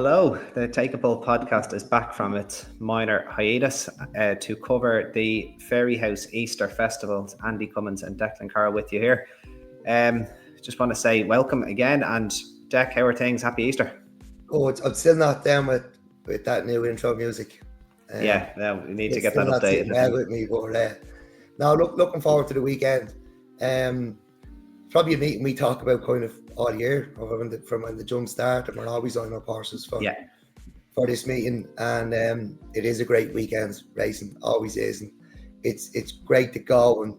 Hello. The Take a Pull podcast is back from its minor hiatus to cover the Fairyhouse Easter Festivals. Andy Cummins and Declan Carroll with you here. Just want to say welcome again, and Dec, how are things? Happy Easter. Oh, I'm still not down with that new intro music. Yeah, we need to get that updated. Well with me, but now looking forward to the weekend. Probably a meeting we talk about kind of all year, from when the jump start, and we're always on our horses for this meeting. And it is a great weekend racing, always is, and it's great to go and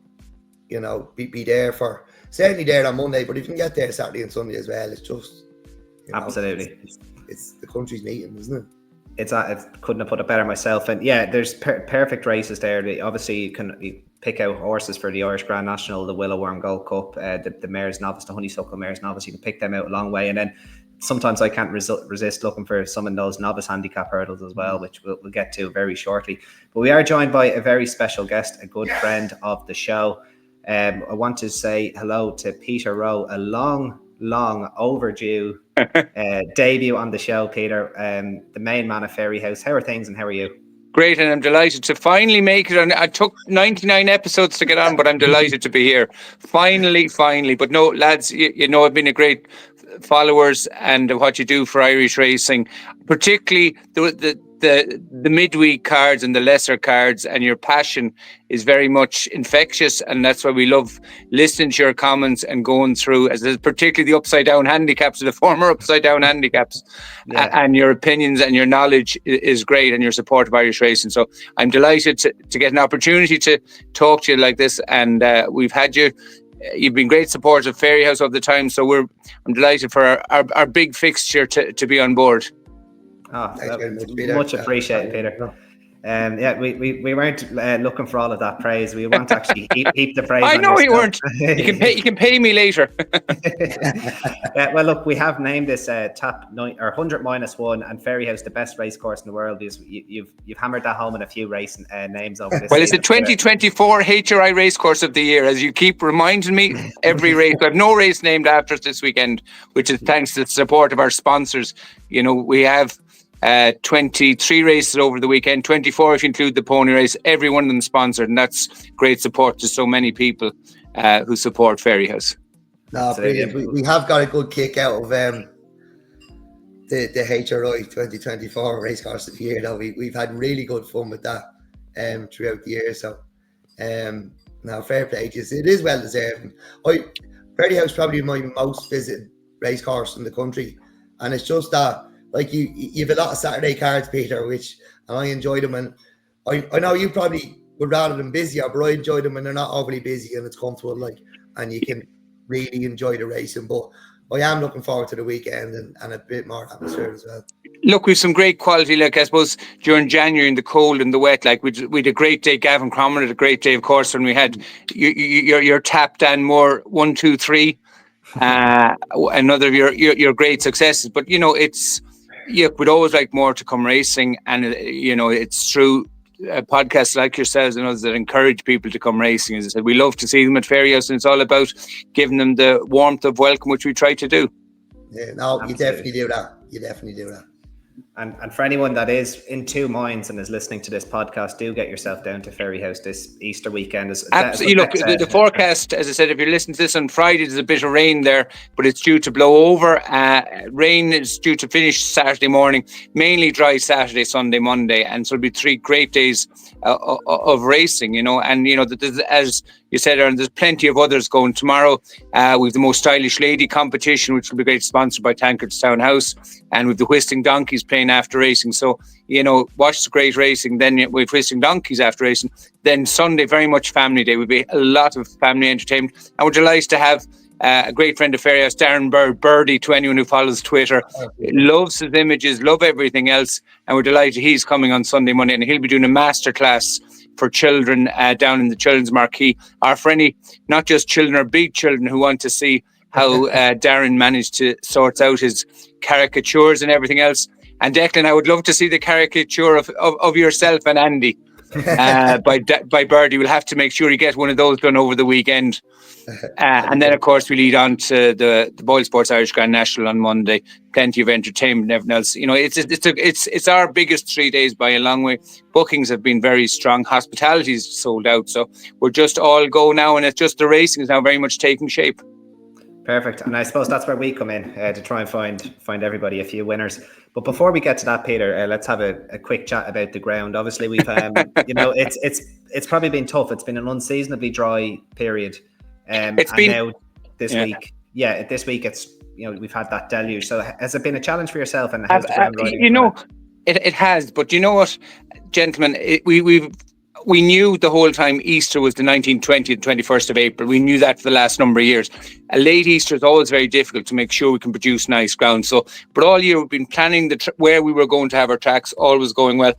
be there for certainly there on Monday, but if you can get there Saturday and Sunday as well, it's just absolutely it's the country's meeting, isn't it? I couldn't have put it better myself. And yeah, there's perfect races there. Obviously, you can pick out horses for the Irish Grand National, the Willow Worm Gold Cup, the Mares Novice, the Honeysuckle Mares Novice. You can pick them out a long way. And then sometimes I can't resist looking for some of those novice handicap hurdles as well, which we'll get to very shortly. But we are joined by a very special guest, a good friend of the show. I want to say hello to Peter Roe, a long overdue debut on the show, Peter, the main man of Fairyhouse. How are things and how are you? Great, and I'm delighted to finally make it. And I took 99 episodes to get on, but I'm delighted to be here. Finally. But no, lads, I've been a great followers and what you do for Irish racing, particularly the midweek cards and the lesser cards, and your passion is very much infectious, and that's why we love listening to your comments and going through, particularly the upside down handicaps, the former upside down handicaps, and your opinions and your knowledge is great, and your support of Irish racing. So I'm delighted to get an opportunity to talk to you like this, and we've had you. You've been great supporters of Fairyhouse over the time, so I'm delighted for our big fixture to be on board. Oh, much appreciated, Peter. We weren't looking for all of that praise. We want to actually heap the praise. I know you weren't. You can pay me later. Well, look, we have named this top 100 minus one, and Fairyhouse the best race course in the world. You've hammered that home in a few racing names over this. Well, it's the 2024 HRI Racecourse of the year, as you keep reminding me every race. I have no race named after us this weekend, which is thanks to the support of our sponsors. We have 23 races over the weekend, 24 if you include the pony race, every one of them sponsored, and that's great support to so many people who support Fairyhouse. No, brilliant. We have got a good kick out of the HRI 2024 Racecourse of the year. Though we've had really good fun with that throughout the year. So now fair play, it is well deserved. Fairyhouse probably my most visited racecourse in the country, and it's just that. Like you have a lot of Saturday cards, Peter, and I enjoy them. And I know you probably would rather them busier, but I enjoy them when they're not overly busy and it's comfortable, and you can really enjoy the racing. But I am looking forward to the weekend and a bit more atmosphere as well. Look, we've some great quality. I suppose during January in the cold and the wet, we had a great day. Gavin Cromwell had a great day, of course, when we had your tap Dan Moore 1, 2, 3, another of your great successes. But we'd always like more to come racing, and it's through podcasts like yourselves and others that encourage people to come racing. As I said, we love to see them at Fairyhouse, and it's all about giving them the warmth of welcome, which we try to do. Yeah, no, you definitely do that. And for anyone that is in two minds and is listening to this podcast, do get yourself down to Fairyhouse this Easter weekend. Absolutely. Look, the forecast, as I said, if you're listening to this on Friday, there's a bit of rain there, but it's due to blow over. Rain is due to finish Saturday morning, mainly dry Saturday, Sunday, Monday. And so it'll be 3 great days of racing, and, as you said, Aaron, there's plenty of others going tomorrow. We've the Most Stylish Lady competition, which will be great, sponsored by Tankard's Town House, and with the Whistling Donkeys playing after racing. So, watch the great racing. Then we've Whistling Donkeys after racing. Then Sunday, very much family day. Will be a lot of family entertainment, and we're delighted to have a great friend of Fairyhouse, Darren Birdie, to anyone who follows Twitter. Loves his images, love everything else, and we're delighted he's coming on Sunday, Monday, and he'll be doing a masterclass for children down in the Children's Marquee, or for any, not just children or big children who want to see how Darren managed to sort out his caricatures and everything else. And Declan, I would love to see the caricature of yourself and Andy. by Birdie. We'll have to make sure you get one of those done over the weekend. And then, of course, we lead on to the Boyle Sports Irish Grand National on Monday. Plenty of entertainment and everything else. You know, it's our biggest 3 days by a long way. Bookings have been very strong. Hospitality is sold out. So we're just all go now, and it's just the racing is now very much taking shape. Perfect. And I suppose that's where we come in to try and find everybody a few winners. But before we get to that, Peter, let's have a quick chat about the ground. Obviously, we've you know, it's probably been tough. It's been an unseasonably dry period. It's been now this week. Yeah, this week it's, you know, we've had that deluge. So has it been a challenge for yourself? And how's the ground riding? You know, it has. But you know what, gentlemen, we knew the whole time Easter was the 19th, 20th, 21st of April. We knew that for the last number of years. A late Easter is always very difficult to make sure we can produce nice ground. So, but all year we've been planning where we were going to have our tracks, always going well.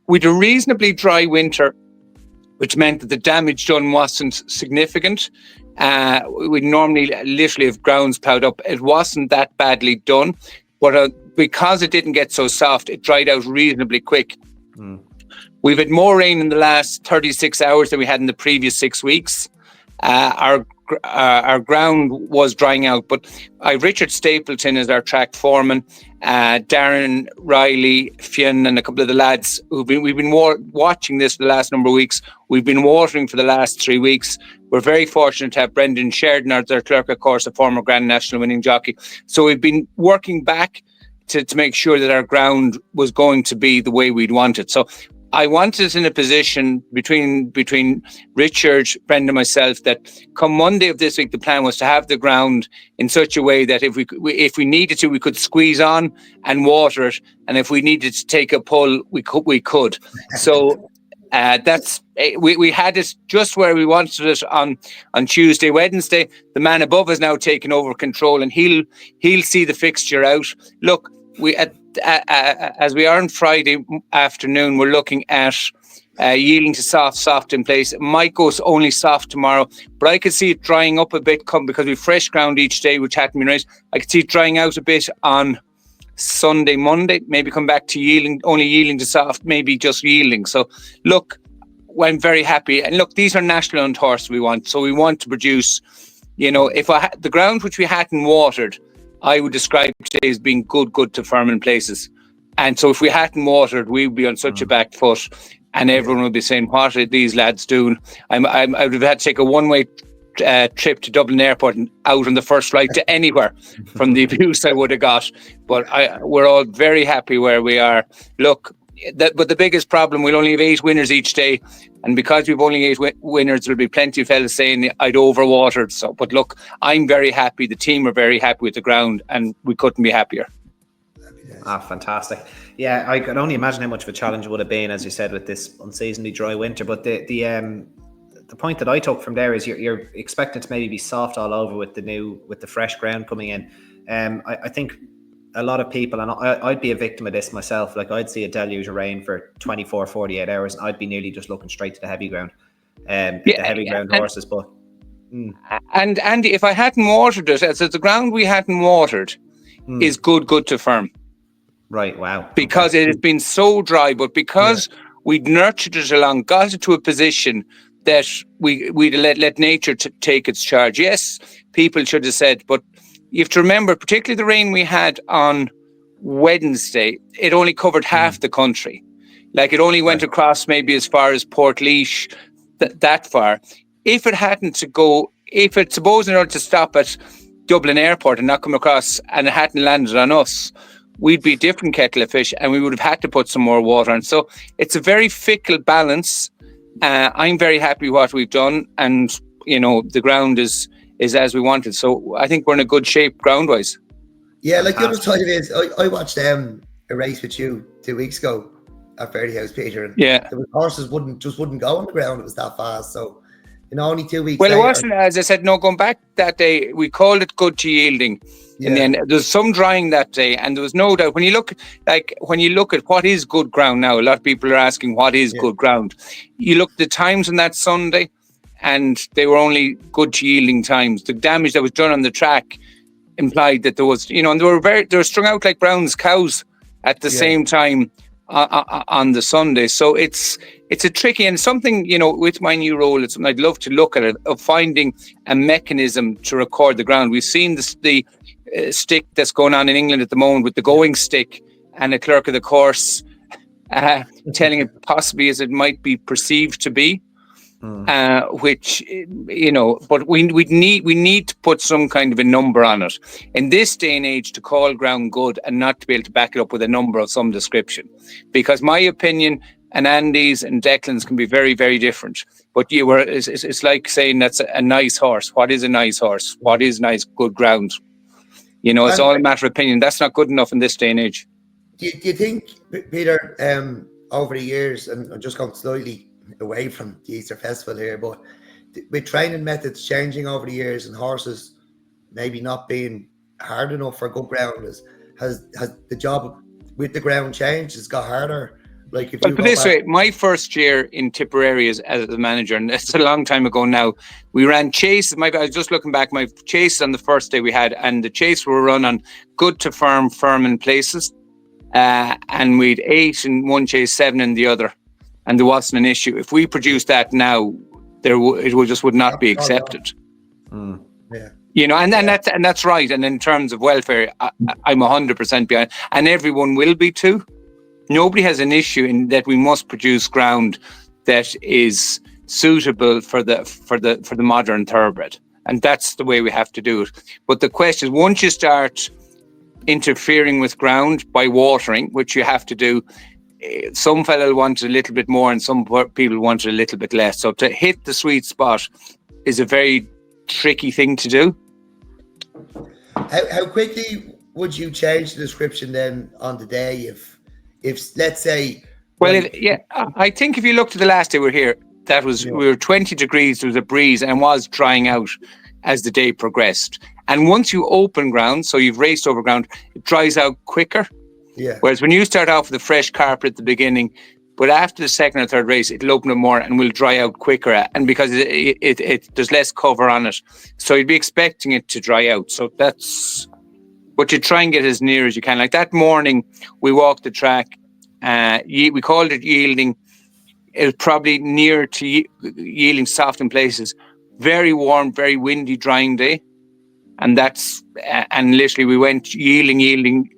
We had a reasonably dry winter, which meant that the damage done wasn't significant. We normally literally have grounds ploughed up. It wasn't that badly done, but because it didn't get so soft, it dried out reasonably quick. We've had more rain in the last 36 hours than we had in the previous 6 weeks. Our ground was drying out, but Richard Stapleton is our track foreman. Darren, Riley, Fionn, and a couple of the lads we've been watching this for the last number of weeks. We've been watering for the last 3 weeks. We're very fortunate to have Brendan Sheridan, our clerk, of course, a former Grand National winning jockey. So we've been working back to make sure that our ground was going to be the way we'd want it. So I wanted us in a position between Richard, Brendan, and myself that come Monday of this week, the plan was to have the ground in such a way that if we needed to, we could squeeze on and water it, and if we needed to take a pull, we could. So we had it just where we wanted it on Tuesday. Wednesday, the man above has now taken over control, and he'll see the fixture out. Look, as we are on Friday afternoon, we're looking at yielding to soft in place. It might go only soft tomorrow, but I could see it drying up a bit because we've fresh ground each day, which hadn't been right. I could see it drying out a bit on Sunday, Monday, maybe come back to only yielding to soft, maybe just yielding. So look, I'm very happy. And look, these are national owned horses we want. So we want to produce, you know, if the ground which we hadn't watered, I would describe today as being good to firm in places. And so if we hadn't watered, we would be on such a back foot, and everyone would be saying, what are these lads doing? I would have had to take a one-way trip to Dublin Airport and out on the first flight to anywhere from the abuse I would have got. But we're all very happy where we are. Look, but the biggest problem, we'll only have 8 winners each day. And because we've only 8 winners, there'll be plenty of fellas saying I'd overwatered. So, but look, I'm very happy. The team are very happy with the ground, and we couldn't be happier. Fantastic. Yeah, I can only imagine how much of a challenge it would have been, as you said, with this unseasonably dry winter. But the point that I took from there is you're expecting to maybe be soft all over with the fresh ground coming in. I think a lot of people, and I'd be a victim of this myself, like I'd see a deluge of rain for 24, 48 hours, and I'd be nearly just looking straight to the heavy ground, the heavy ground horses. But And Andy, if I hadn't watered it, so the ground we hadn't watered is good to firm. Right, wow. Because it has been so dry, but because we'd nurtured it along, got it to a position that we'd let nature take its charge. Yes, people should have said, but you have to remember, particularly the rain we had on Wednesday, it only covered half the country. Like it only went across maybe as far as Portlaoise, that far. If it hadn't to go, if it suppose in order to stop at Dublin Airport and not come across, and it hadn't landed on us, we'd be a different kettle of fish, and we would have had to put some more water on. So it's a very fickle balance. I'm very happy what we've done, and you know the ground is as we wanted. So I think we're in a good shape ground wise. Yeah, like the other side of it is, I watched a race with you 2 weeks ago at Fairyhouse, Peter, and the horses wouldn't go on the ground. It was that fast. So only 2 weeks. Well, later, it wasn't, as I said, no, going back that day, we called it good to yielding. And then there was some drying that day, and there was no doubt when you look at what is good ground now, a lot of people are asking what is good ground. You look at the times on that Sunday, and they were only good to yielding times. The damage that was done on the track implied that there was, and they were strung out like Brown's cows at the same time. on the Sunday. So it's a tricky and something, you know, with my new role, it's something I'd love to look at it, of finding a mechanism to record the ground. We've seen the stick that's going on in England at the moment with the going stick, and a clerk of the course telling it possibly as it might be perceived to be. Which, you know, but we need to put some kind of a number on it in this day and age, to call ground good and not to be able to back it up with a number of some description, because my opinion and Andy's and Declan's can be very, very different. But it's like saying that's a nice horse. What is a nice horse? What is nice good ground? You know, it's all a matter of opinion. That's not good enough in this day and age. Do you think, Peter, over the years, and I'm just going slightly away from the Easter Festival here, but with training methods changing over the years and horses maybe not being hard enough for good ground, has the job with the ground changed? It's got harder. Like, if but this way, my first year in Tipperary as the manager, and it's a long time ago now, we ran chases. I was just looking back, my chases on the first day we had, and the chases were run on good to firm in places, and we'd 8 in one chase, 7 in the other. And there wasn't an issue. If we produce that now, it would not be accepted. Yeah. You know, and that's right. And in terms of welfare, I'm 100% behind, and everyone will be too. Nobody has an issue in that we must produce ground that is suitable for the modern thoroughbred, and that's the way we have to do it. But the question is, once you start interfering with ground by watering, which you have to do, some fellow want a little bit more and some people want a little bit less. So to hit the sweet spot is a very tricky thing to do. How quickly would you change the description then on the day if let's say? Well, I think if you looked at the last day we were here, we were 20 degrees, there was a breeze and was drying out as the day progressed. And once you open ground, so you've raced over ground, it dries out quicker. Yeah. Whereas when you start off with a fresh carpet at the beginning, but after the second or third race, it'll open up more and will dry out quicker. And because there's less cover on it, so you'd be expecting it to dry out. So that's what you try and get as near as you can. Like that morning, we walked the track. We called it yielding. It was probably near to yielding soft in places. Very warm, very windy, drying day. And literally we went yielding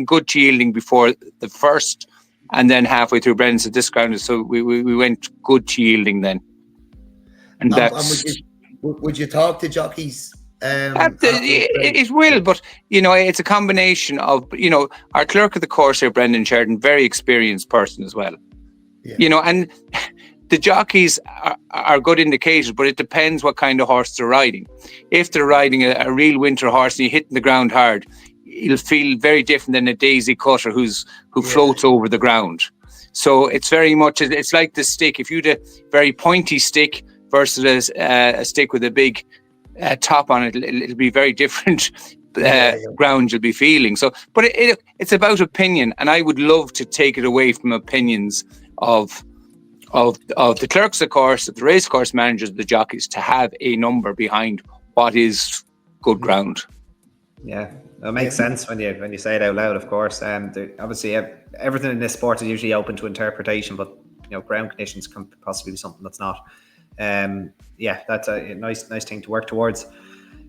good to yielding before the first, and then halfway through Brendan said this ground, so we went good to yielding then. And would you talk to jockeys? It will, but you know, it's a combination of, you know, our clerk of the course here, Brendan Sheridan, very experienced person as well. Yeah. You know, and the jockeys are good indicators, but it depends what kind of horse they're riding. If they're riding a real winter horse and you're hitting the ground hard, you'll feel very different than a daisy cutter who floats over the ground. So it's very much, it's like the stick. If you had a very pointy stick versus a stick with a big top on it, it'll be very different ground you'll be feeling. So, but it's about opinion, and I would love to take it away from opinions of the clerks, of course, of the racecourse managers, the jockeys, to have a number behind what is good ground. Yeah, it makes sense when you say it out loud, of course. Obviously, everything in this sport is usually open to interpretation, but you know, ground conditions can possibly be something that's not. That's a nice thing to work towards.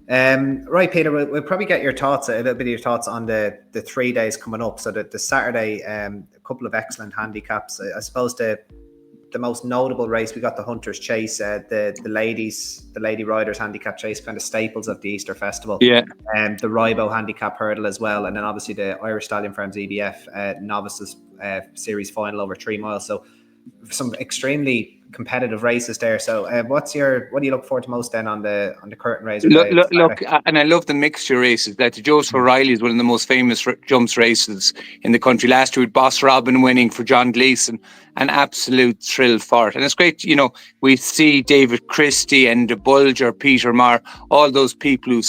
Right, Peter, we'll probably get your thoughts, a little bit of your thoughts on the 3 days coming up. So the Saturday, a couple of excellent handicaps. I suppose the most notable race, we got the Hunter's Chase, the lady riders handicap chase, kind of staples of the Easter Festival. Yeah. The Ribo handicap hurdle as well, and then obviously the Irish Stallion Farms EBF novices series final over 3 miles. So some extremely competitive races there. So what do you look forward to most then on the curtain race? Look, and I love the mixture races. That the Joseph O'Reilly is one of the most famous jumps races in the country. Last year with Boss Robin winning for John Gleeson, an absolute thrill for it. And it's great, you know, we see David Christie and the Bulger, Peter Marr, all those people who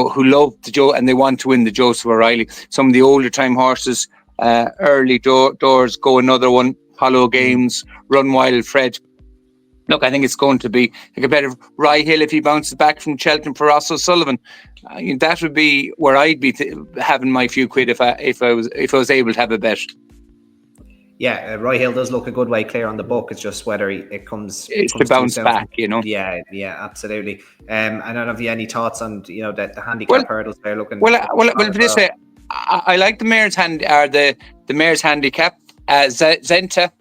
who love and they want to win the Joseph O'Reilly. Some of the older time horses, early doors go another one. Hollow Games, Run Wild Fred. Look, I think it's going to be a competitive. Rye Hill, if he bounces back from Cheltenham for Ross O'Sullivan, that would be where I'd be having my few quid if I was able to have a bet. Yeah, Roy Hill does look a good way clear on the book. It's just whether it comes. It's comes to bounce back, Yeah, absolutely. I don't know if you have any thoughts on the handicap Well, hurdles they're looking. Well, this I like the mare's the mare's handicap. Zenta,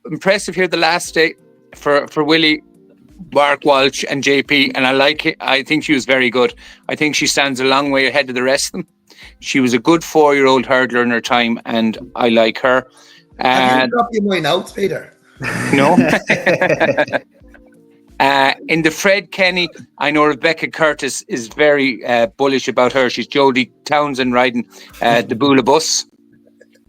impressive here the last day for Willie, Mark Walsh and JP, and I like it. I think she was very good. I think she stands a long way ahead of the rest of them. She was a good 4-year-old hurdler in her time, and I like her. Have you dropped my notes, Peter? No. In the Fred Kenny, I know Rebecca Curtis is very bullish about her. She's Jodie Townsend riding the Bula bus.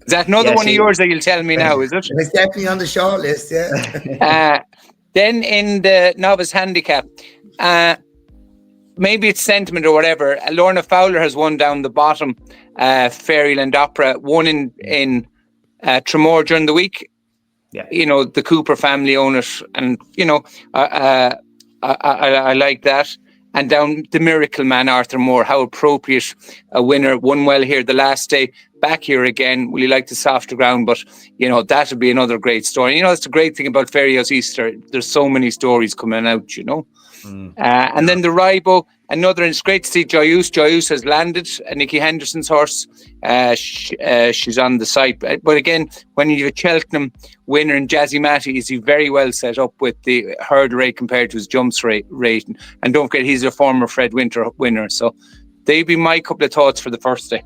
Is that another one of yours that you'll tell me now, is it? It's definitely on the short list, yeah. Then in the novice handicap, maybe it's sentiment or whatever. Lorna Fowler has won down the bottom. Fairyland Opera won in Tremor during the week. Yeah. The Cooper family own it, and I like that. And down the Miracle Man, Arthur Moore, how appropriate a winner, won well here the last day, back here again. Will you like the softer ground? But that would be another great story. That's the great thing about Fairyhouse Easter. There's so many stories coming out. And then the Ribo, another. And it's great to see Joyous. Joyous has landed. Nicky Henderson's horse. She's on the site. But again, when you have a Cheltenham winner and Jazzy Matty, is he very well set up with the hurdle rate compared to his jumps rate. And don't forget, he's a former Fred Winter winner. So they'd be my couple of thoughts for the first day.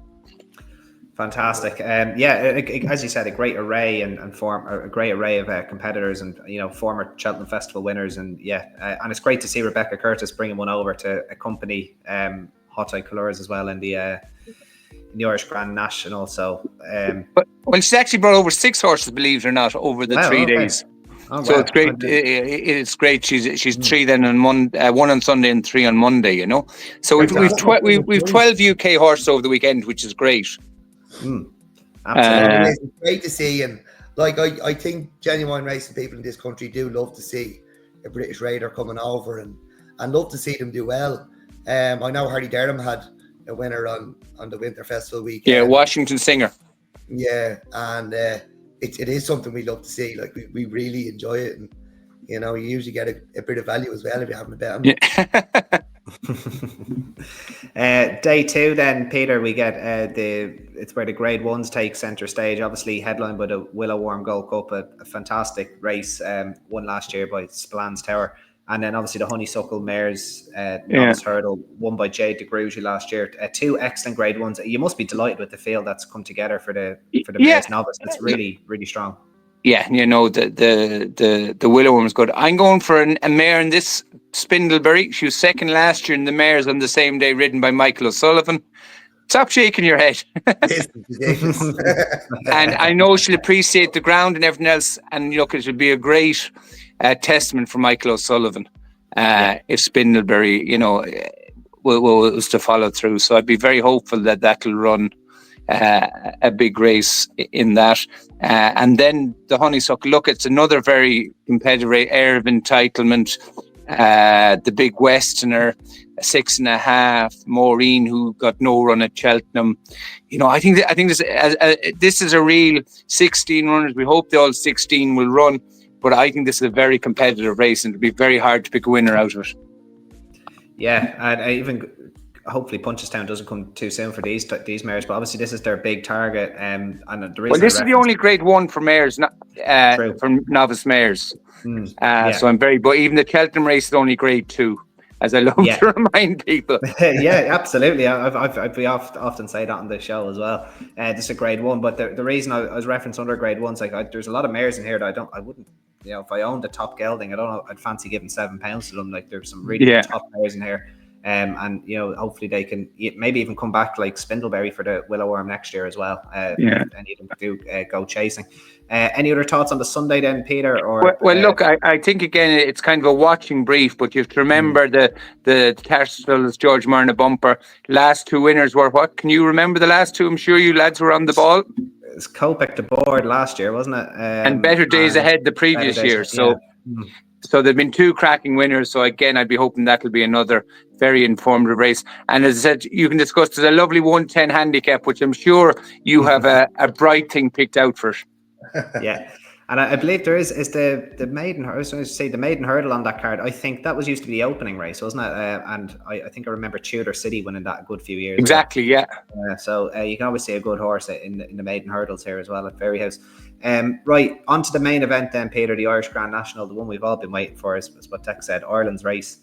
Fantastic. As you said, a great array and a great array of competitors and former Cheltenham Festival winners, and and it's great to see Rebecca Curtis bringing one over to accompany Hot Eye Colours as well in the Irish Grand National. So, she's actually brought over 6 horses, believe it or not, over the 3 days. Oh, so it's great. It's great. She's 3 then on Monday, 1 on Sunday and 3 on Monday. So we've 12 UK horses over the weekend, which is great. Absolutely, it's great to see, and I think genuine racing people in this country do love to see a British raider coming over and love to see them do well. I know Hardy Durham had a winner on the Winter Festival weekend. Yeah, Washington Singer. Yeah, and it is something we love to see. We really enjoy it, and you usually get a bit of value as well if you're having a bet on it. Yeah. Day 2 then, Peter, we get it's where the grade 1s take centre stage, obviously headlined by the Willow Worm Gold Cup, a fantastic race, won last year by Spillans Tower, and then obviously the Honeysuckle Mares novice hurdle won by Jade de Grugy last year. 2 excellent grade 1s. You must be delighted with the field that's come together for the Mares novice. It's really, really strong. Yeah, the Willow Worm's good. I'm going for a mare in this, Spindleberry. She was second last year in the mares on the same day, ridden by Michael O'Sullivan. Stop shaking your head. And I know she'll appreciate the ground and everything else. And look, it would be a great testament for Michael O'Sullivan if Spindleberry, was to follow through. So I'd be very hopeful that will run a big race in that. And then the Honeysuckle, look, it's another very competitive air of entitlement. The big Westerner, 6.5, Maureen, who got no run at Cheltenham. I think this is a real 16 runners. We hope the all 16 will run, but I think this is a very competitive race, and it'll be very hard to pick a winner out of it. Yeah, and I hopefully Punchestown doesn't come too soon for these mares, but obviously this is their big target. And the reason this is the only grade 1 for mares, for novice mares. So I'm but even the Cheltenham race is only grade 2, as I love to remind people. Yeah, absolutely. I've often say that on the show as well. This is a grade 1, but the reason I was referenced under grade 1 is there's a lot of mares in here that I wouldn't. If I owned a top gelding, I don't know, I'd fancy giving £7 to them. There's some really top mares in here. And hopefully they can maybe even come back like Spindleberry for the Willow Worm next year as well. If any of them do go chasing. Any other thoughts on the Sunday then, Peter? Or look, I think again it's kind of a watching brief, but you have to remember the Tattersalls George Myrna bumper. Last 2 winners were what? Can you remember the last 2? I'm sure you lads were on the ball. It was Kopek the board last year, wasn't it? And Better Days Ahead the previous year. So there've been 2 cracking winners. So again, I'd be hoping that'll be another very informative race. And as I said, you can discuss. There's a lovely 110 handicap, which I'm sure you have a bright thing picked out for it. Yeah. And I believe there is the maiden. I was going to say the maiden hurdle on that card. I think that was used to be the opening race, wasn't it? And I think I remember Tudor City winning that a good few years Exactly, ago. yeah. So you can always see a good horse in the maiden hurdles here as well at Fairyhouse. Right, on to the main event then, Peter, the Irish Grand National, the one we've all been waiting for, is what Dec said, Ireland's race.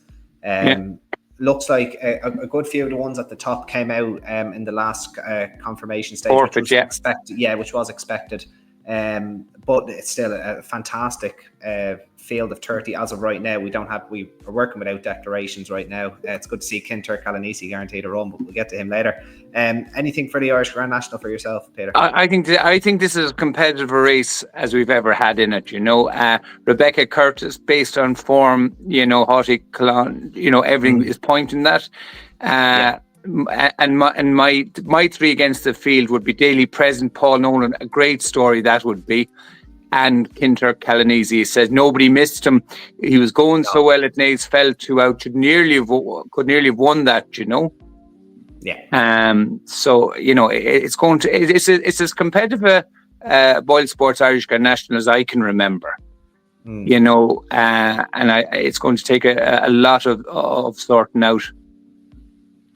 Looks like a good few of the ones at the top came out in the last confirmation stage, which was expected. Yeah, which was expected. But it's still a fantastic field of 30 as of right now. We're working without declarations right now. It's good to see Kinter Kalanisi guaranteed a run, but we'll get to him later. Anything for the Irish Grand National for yourself, Peter? I think this is as competitive a race as we've ever had in it. Rebecca Curtis, based on form, Hottie Cologne, everything is pointing that. And my three against the field would be Daily Present, Paul Nolan, a great story that would be, and Kinter Kalanisi. Says nobody missed him. He was going so well at Naas, fell 2 out, could nearly have won that. Yeah. So it's as competitive a Boyle Sports Irish Grand National as I can remember. And it's going to take a lot of sorting out.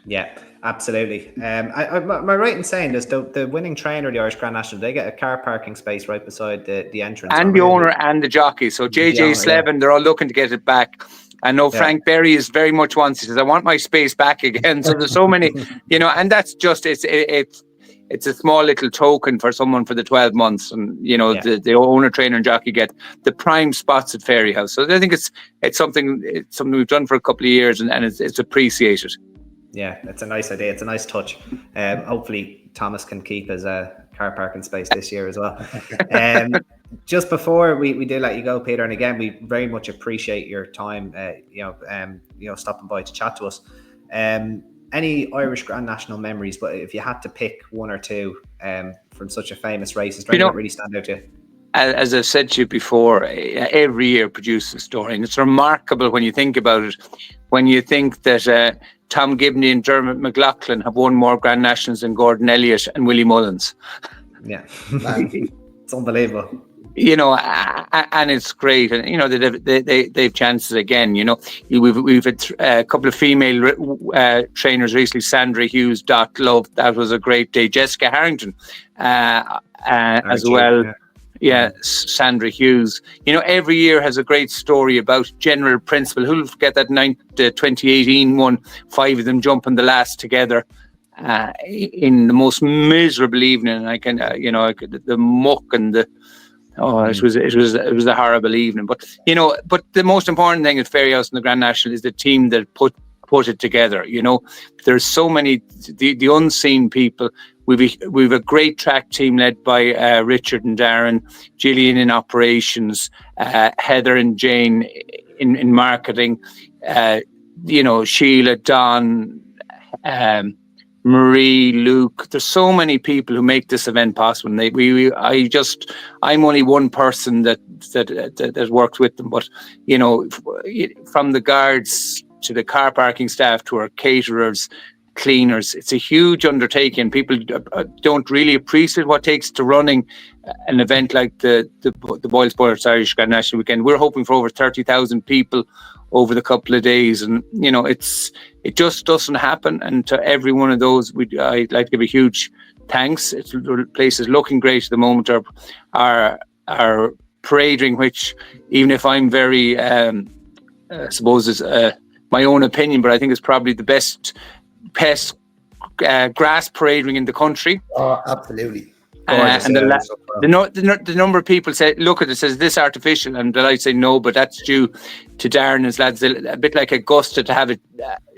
Yeah, absolutely. Am I right in saying this? The winning trainer of the Irish Grand National, they get a car parking space right beside the entrance, and the owner and the jockey. So JJ Slevin, they're all looking to get it back. I know Frank Berry is very much wants. He says, "I want my space back again." So there's so many, and that's just it's a small little token for someone for the 12 months, and the owner, trainer, and jockey get the prime spots at Fairyhouse. So I think it's something we've done for a couple of years, and it's appreciated. Yeah, it's a nice idea. It's a nice touch. Hopefully Thomas can keep his car parking space this year as well. Just before we do let you go, Peter, and again, we very much appreciate your time, stopping by to chat to us. Any Irish Grand National memories, but if you had to pick one or two from such a famous race, is there anything that really stand out to you? As I've said to you before, every year produces a story, and it's remarkable when you think about it. When you think that Tom Gibney and Dermot McLaughlin have won more Grand Nationals than Gordon Elliott and Willie Mullins. Yeah, it's unbelievable. And it's great, and they've chances again. We've had a couple of female trainers recently. Sandra Hughes, Dot Love, that was a great day. Jessica Harrington, as well. Yeah, Sandra Hughes. Every year has a great story about general principle. Who'll forget that 2018 one, 5 of them jumping the last together in the most miserable evening. And I can, the muck and the it was a horrible evening. But the most important thing at Fairyhouse and the Grand National is the team that put it together. There's so many the unseen people. We've a great track team led by Richard and Darren, Gillian in operations, Heather and Jane in marketing, Sheila, Don, Marie, Luke. There's so many people who make this event possible. And I'm only one person that works with them, but from the guards to the car parking staff to our caterers, cleaners, it's a huge undertaking. People don't really appreciate what it takes to running an event like the Boyle Sports Irish Grand National Weekend. We're hoping for over 30,000 people over the couple of days, and it just doesn't happen. And to every one of those, I'd like to give a huge thanks. The place is looking great at the moment. Our parade ring, which even if I'm very I suppose is my own opinion, but I think it's probably the best grass parade ring in the country. Oh, absolutely. And the number of people say, look at it, says this artificial, and I say no, but that's due to Darren and his lads, a bit like Augusta, to have it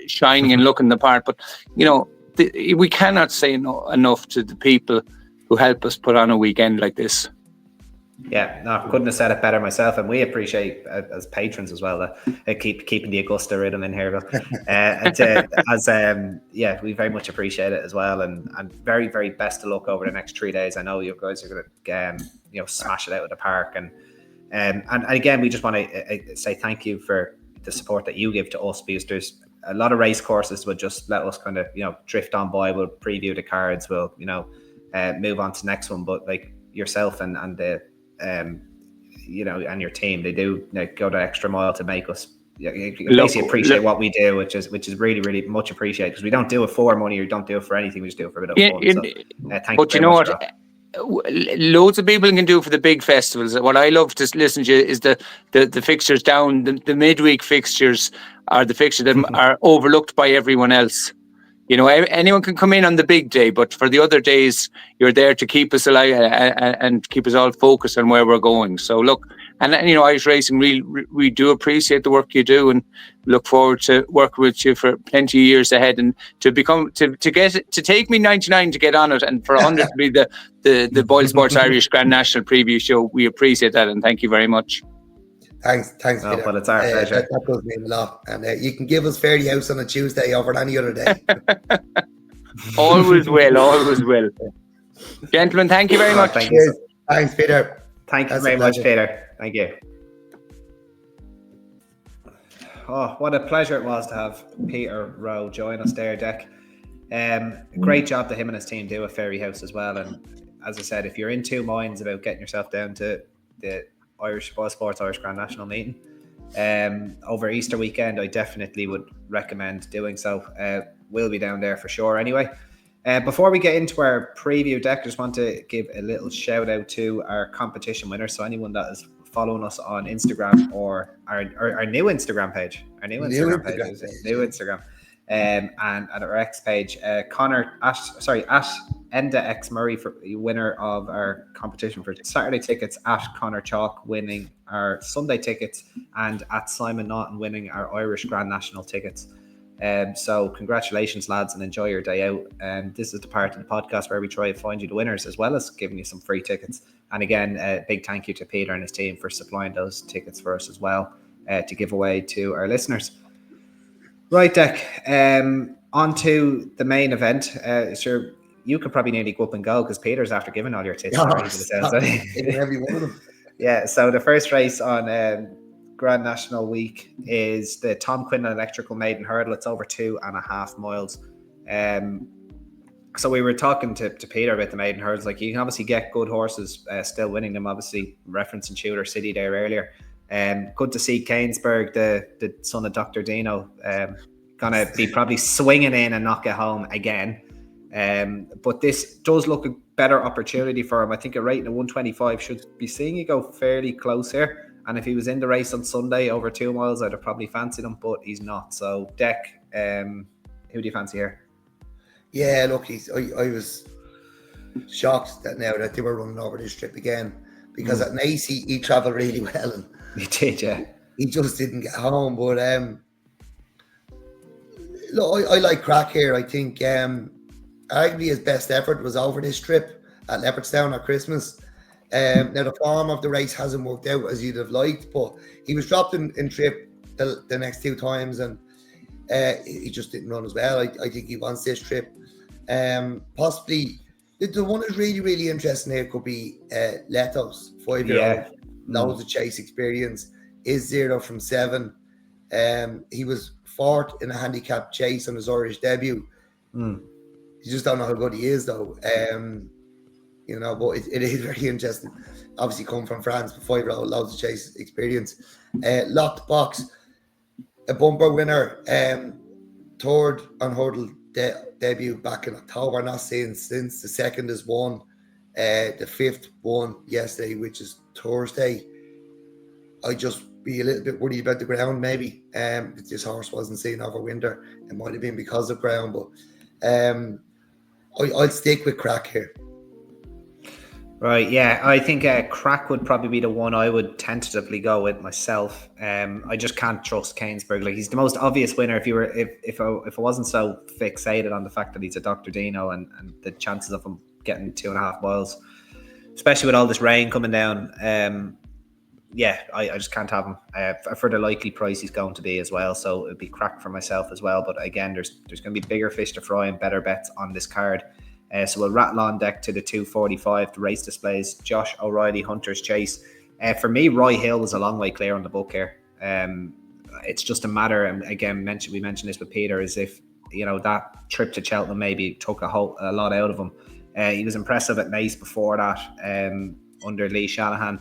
shining and looking the part. But we cannot say enough to the people who help us put on a weekend like this. Yeah, no, I couldn't have said it better myself, and we appreciate as patrons as well that keeping the Augusta rhythm in here. But we very much appreciate it as well, and very, very best of luck over the next 3 days. I know you guys are going to smash it out of the park, and again, we just want to say thank you for the support that you give to us, because there's a lot of race courses would just let us kind of drift on by. We'll preview the cards, we'll move on to the next one, but like yourself and the you know, and your team, they do go the extra mile to make us basically appreciate what we do, which is really, really much appreciated, because we don't do it for money or don't do it for anything. We just do it for a bit of fun. So thank you very much. Loads of people can do for the big festivals. What I love to listen to is the fixtures down, the midweek fixtures are the fixtures that are overlooked by everyone else. You know, anyone can come in on the big day, but for the other days, you're there to keep us alive and keep us all focused on where we're going. So look, and you know, Irish Racing, we do appreciate the work you do, and look forward to working with you for plenty of years ahead, and to take me 99 to get on it, and for 100 to be the Boyle Sports Irish Grand National Preview Show. We appreciate that, and thank you very much. Thanks, Peter. But it's our pleasure. That does mean a lot. And you can give us Fairyhouse on a Tuesday over any other day. Always will. Gentlemen, thank you very much. Thanks, Peter. Thank you very much, Peter. Thank you. Oh, what a pleasure it was to have Peter Roe join us there, Dec. Great job that him and his team do at Fairyhouse as well. And as I said, if you're in two minds about getting yourself down to the Irish Sports Irish Grand National meeting over Easter weekend, I definitely would recommend doing so. We'll be down there for sure anyway. Before we get into our preview, Dec, I just want to give a little shout out to our competition winners. So anyone that is following us on Instagram or our new Instagram page, and at our X page, Connor at Enda X Murray, for winner of our competition for Saturday tickets, at Connor Chalk winning our Sunday tickets, and at Simon Naughton winning our Irish Grand National tickets. So congratulations, lads, and enjoy your day out. This is the part of the podcast where we try to find you the winners, as well as giving you some free tickets. And again, a big thank you to Peter and his team for supplying those tickets for us as well, to give away to our listeners. Right, Dec, on to the main event. Sure, you could probably nearly go up and go, because Peter's after giving all your tips. Every one of them. Yeah, so the first race on Grand National Week is the Tom Quinlan Electrical Maiden Hurdle. It's over 2.5 miles. So we were talking to Peter about the maiden hurdles. Like, you can obviously get good horses still winning them, obviously referencing Tudor City there earlier. Good to see Keynesburg, the son of Dr. Dino, gonna be probably swinging in and not get home again. But this does look a better opportunity for him. I think a rating of 125 should be seeing you go fairly close here. And if he was in the race on Sunday over 2 miles, I'd have probably fancied him, but he's not. So, Dec, who do you fancy here? Yeah, look, I was shocked that they were running over this trip again, because at Naas he travelled really well, and he did, yeah. He just didn't get home. But look, I like Crack here. I think arguably his best effort was over this trip at Leopardstown at Christmas. Now the form of the race hasn't worked out as you'd have liked, but he was dropped in trip the next 2 times, and he just didn't run as well. I think he wants this trip. Possibly the one that's really, really interesting here could be Leto's 5-year-old, loads of chase experience, is 0 from 7. He was 4th in a handicap chase on his Irish debut. You just don't know how good he is, though. You know, but it is very interesting. Obviously, come from France, but 5-year-old, loads of chase experience. Locked Box, a bumper winner, 3rd on hurdle debut back in October. Not seen since. The 2nd is won. The 5th won yesterday, which is Thursday. I just be a little bit worried about the ground, maybe. If this horse wasn't seen over winter, it might have been because of ground, but I'll stick with Crack here. Right, yeah, I think Crack would probably be the one I would tentatively go with myself. I just can't trust Keynesburg. Like, he's the most obvious winner. If I wasn't so fixated on the fact that he's a Dr. Dino and the chances of him getting 2.5 miles, especially with all this rain coming down, I just can't have him for the likely price he's going to be as well. So it'd be Crack for myself as well. But again, there's going to be bigger fish to fry and better bets on this card. So we'll rattle on, Dec, to the 2:45. The race displays Josh O'Reilly Hunter's Chase. For me, Roy Hill is a long way clear on the book here. It's just a matter, and again, we mentioned this with Peter, is if that trip to Cheltenham maybe took a lot out of him. He was impressive at Naas before that. under Lee Shanahan.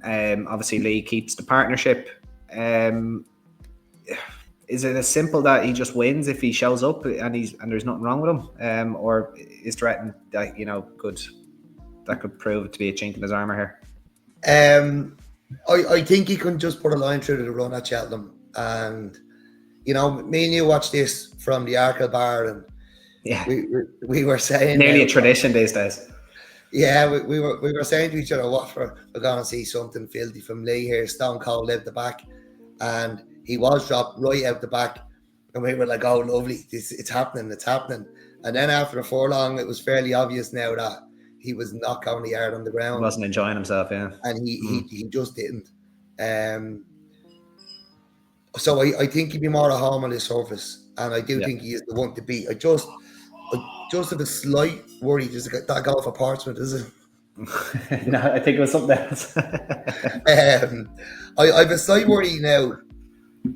Obviously, Lee keeps the partnership. Is it as simple that he just wins if he shows up and there's nothing wrong with him, or is there anything that could prove to be a chink in his armour here? I think he can just put a line through the run at Cheltenham, and me and you watched this from the Arkle bar, and we were saying nearly a tradition these days. Yeah, we were saying to each other, we're going to see something filthy from Lee here. Stone Cold out the back, and he was dropped right out the back, and we were like, oh, lovely, it's happening. And then after a furlong, it was fairly obvious now that he was not going the yard on the ground. He wasn't enjoying himself, yeah. And he just didn't. So I think he'd be more at home on his surface, and I do think he is the one to beat. I just have a slight worry. Just that goal for Portsmouth, is it? No, I think it was something else. I have a slight worry now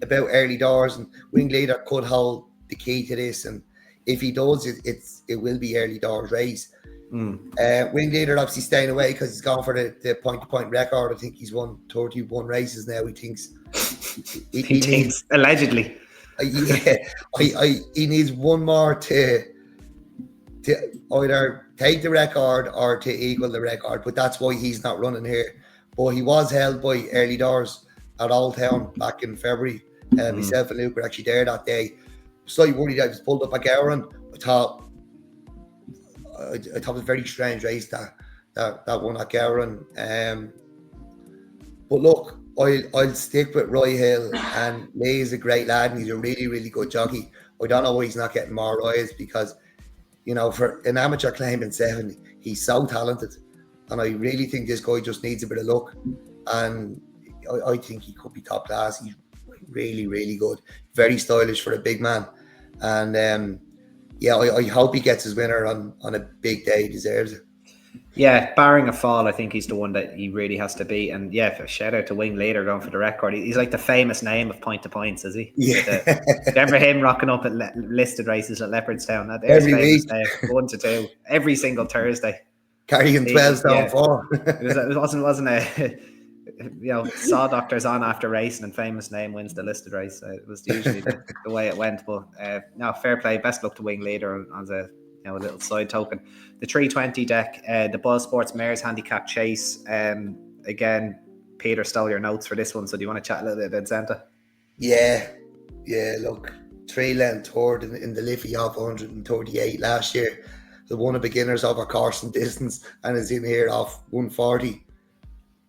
about early doors, and Wingleader could hold the key to this, and if he does, it will be early doors race. Wingleader obviously staying away because he's gone for the point-to-point record. I think he's won 31 races now. He thinks he thinks allegedly. He needs one more to either take the record or to equal the record, but that's why he's not running here. But he was held by early doors at Old Town back in February. Myself and Luke were actually there that day. Slightly worried I was pulled up at Gowran. I thought it was a very strange race that one at Gowran. But look, I'll stick with Roy Hill, and Lee is a great lad and he's a really, really good jockey. I don't know why he's not getting more Royals, because for an amateur claiming 7, he's so talented, and I really think this guy just needs a bit of luck, and I think he could be top class. He's really, really good, very stylish for a big man, and I hope he gets his winner on a big day. He deserves it. Yeah, barring a fall, I think he's the one that he really has to beat. And yeah, shout out to Wingleader going for the record. He's like the famous name of point to points, is he? Yeah. Remember him rocking up at listed races at Leopardstown? Every week. 1 to 2, every single Thursday. Carrying 12 stone 4. It wasn't a saw doctors on after racing and famous name wins the listed race. It was usually the way it went. But no, fair play. Best luck to Wingleader as a little side token. The 320 deck, the Buzz Sports Mares Handicap Chase. Again, Peter stole your notes for this one, so do you want to chat a little bit about Zenta? Yeah. Look, 3-length third in the Liffey off 138 last year. The one of beginners over course and distance, and is in here off 140.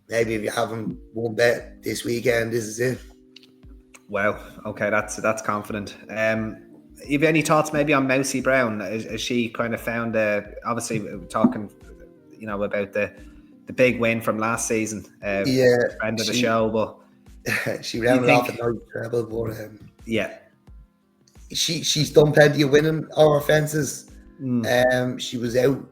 Maybe if you haven't won bet this weekend, this is it. Wow. Okay, that's confident. You have any thoughts maybe on Mousy Brown? As she kind of found, obviously talking, about the big win from last season. Friend of the show, but she rounded off a nice treble. But she's done plenty of winning over fences. She was out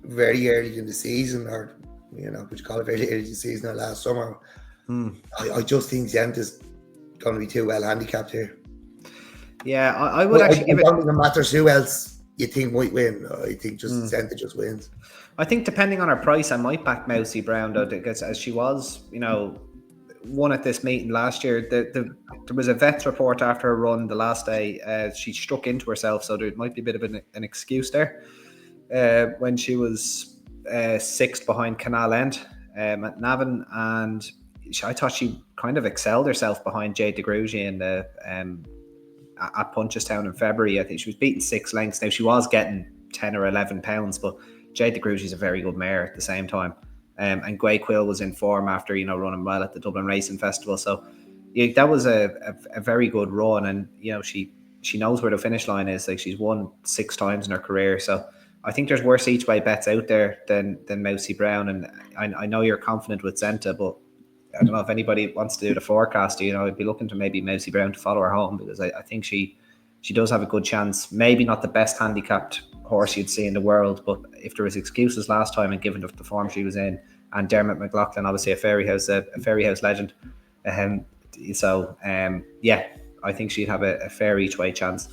very early in the season, or what you call it, very early in the season, or last summer. I just think Zenta's going to be too well handicapped here. Yeah, I would actually give it. I don't think it matters who else you think might win. I think just Zenta just wins. I think depending on her price, I might back Mousy Brown though, because as she was, won at this meeting last year. There was a vet's report after her run the last day. She struck into herself, so there might be a bit of an excuse there. When she was 6th behind Canal End at Navan, and I thought she kind of excelled herself behind Jade de Grugy in the at Punchestown in February. I think she was beating 6 lengths. Now she was getting 10 or 11 pounds, but Jade de Grugy is a very good mare at the same time. And Guay Quill was in form after running well at the Dublin Racing Festival. So that was a very good run, and she knows where the finish line is. Like, she's won 6 times in her career, so I think there's worse each way bets out there than Mousy Brown. And I know you're confident with Zenta, but I don't know if anybody wants to do the forecast. I'd be looking to maybe Mousy Brown to follow her home, because I think she does have a good chance. Maybe not the best handicapped horse you'd see in the world, but if there was excuses last time, and given the form she was in, and Dermot McLaughlin, obviously a Fairyhouse legend, I think she'd have a fair each way chance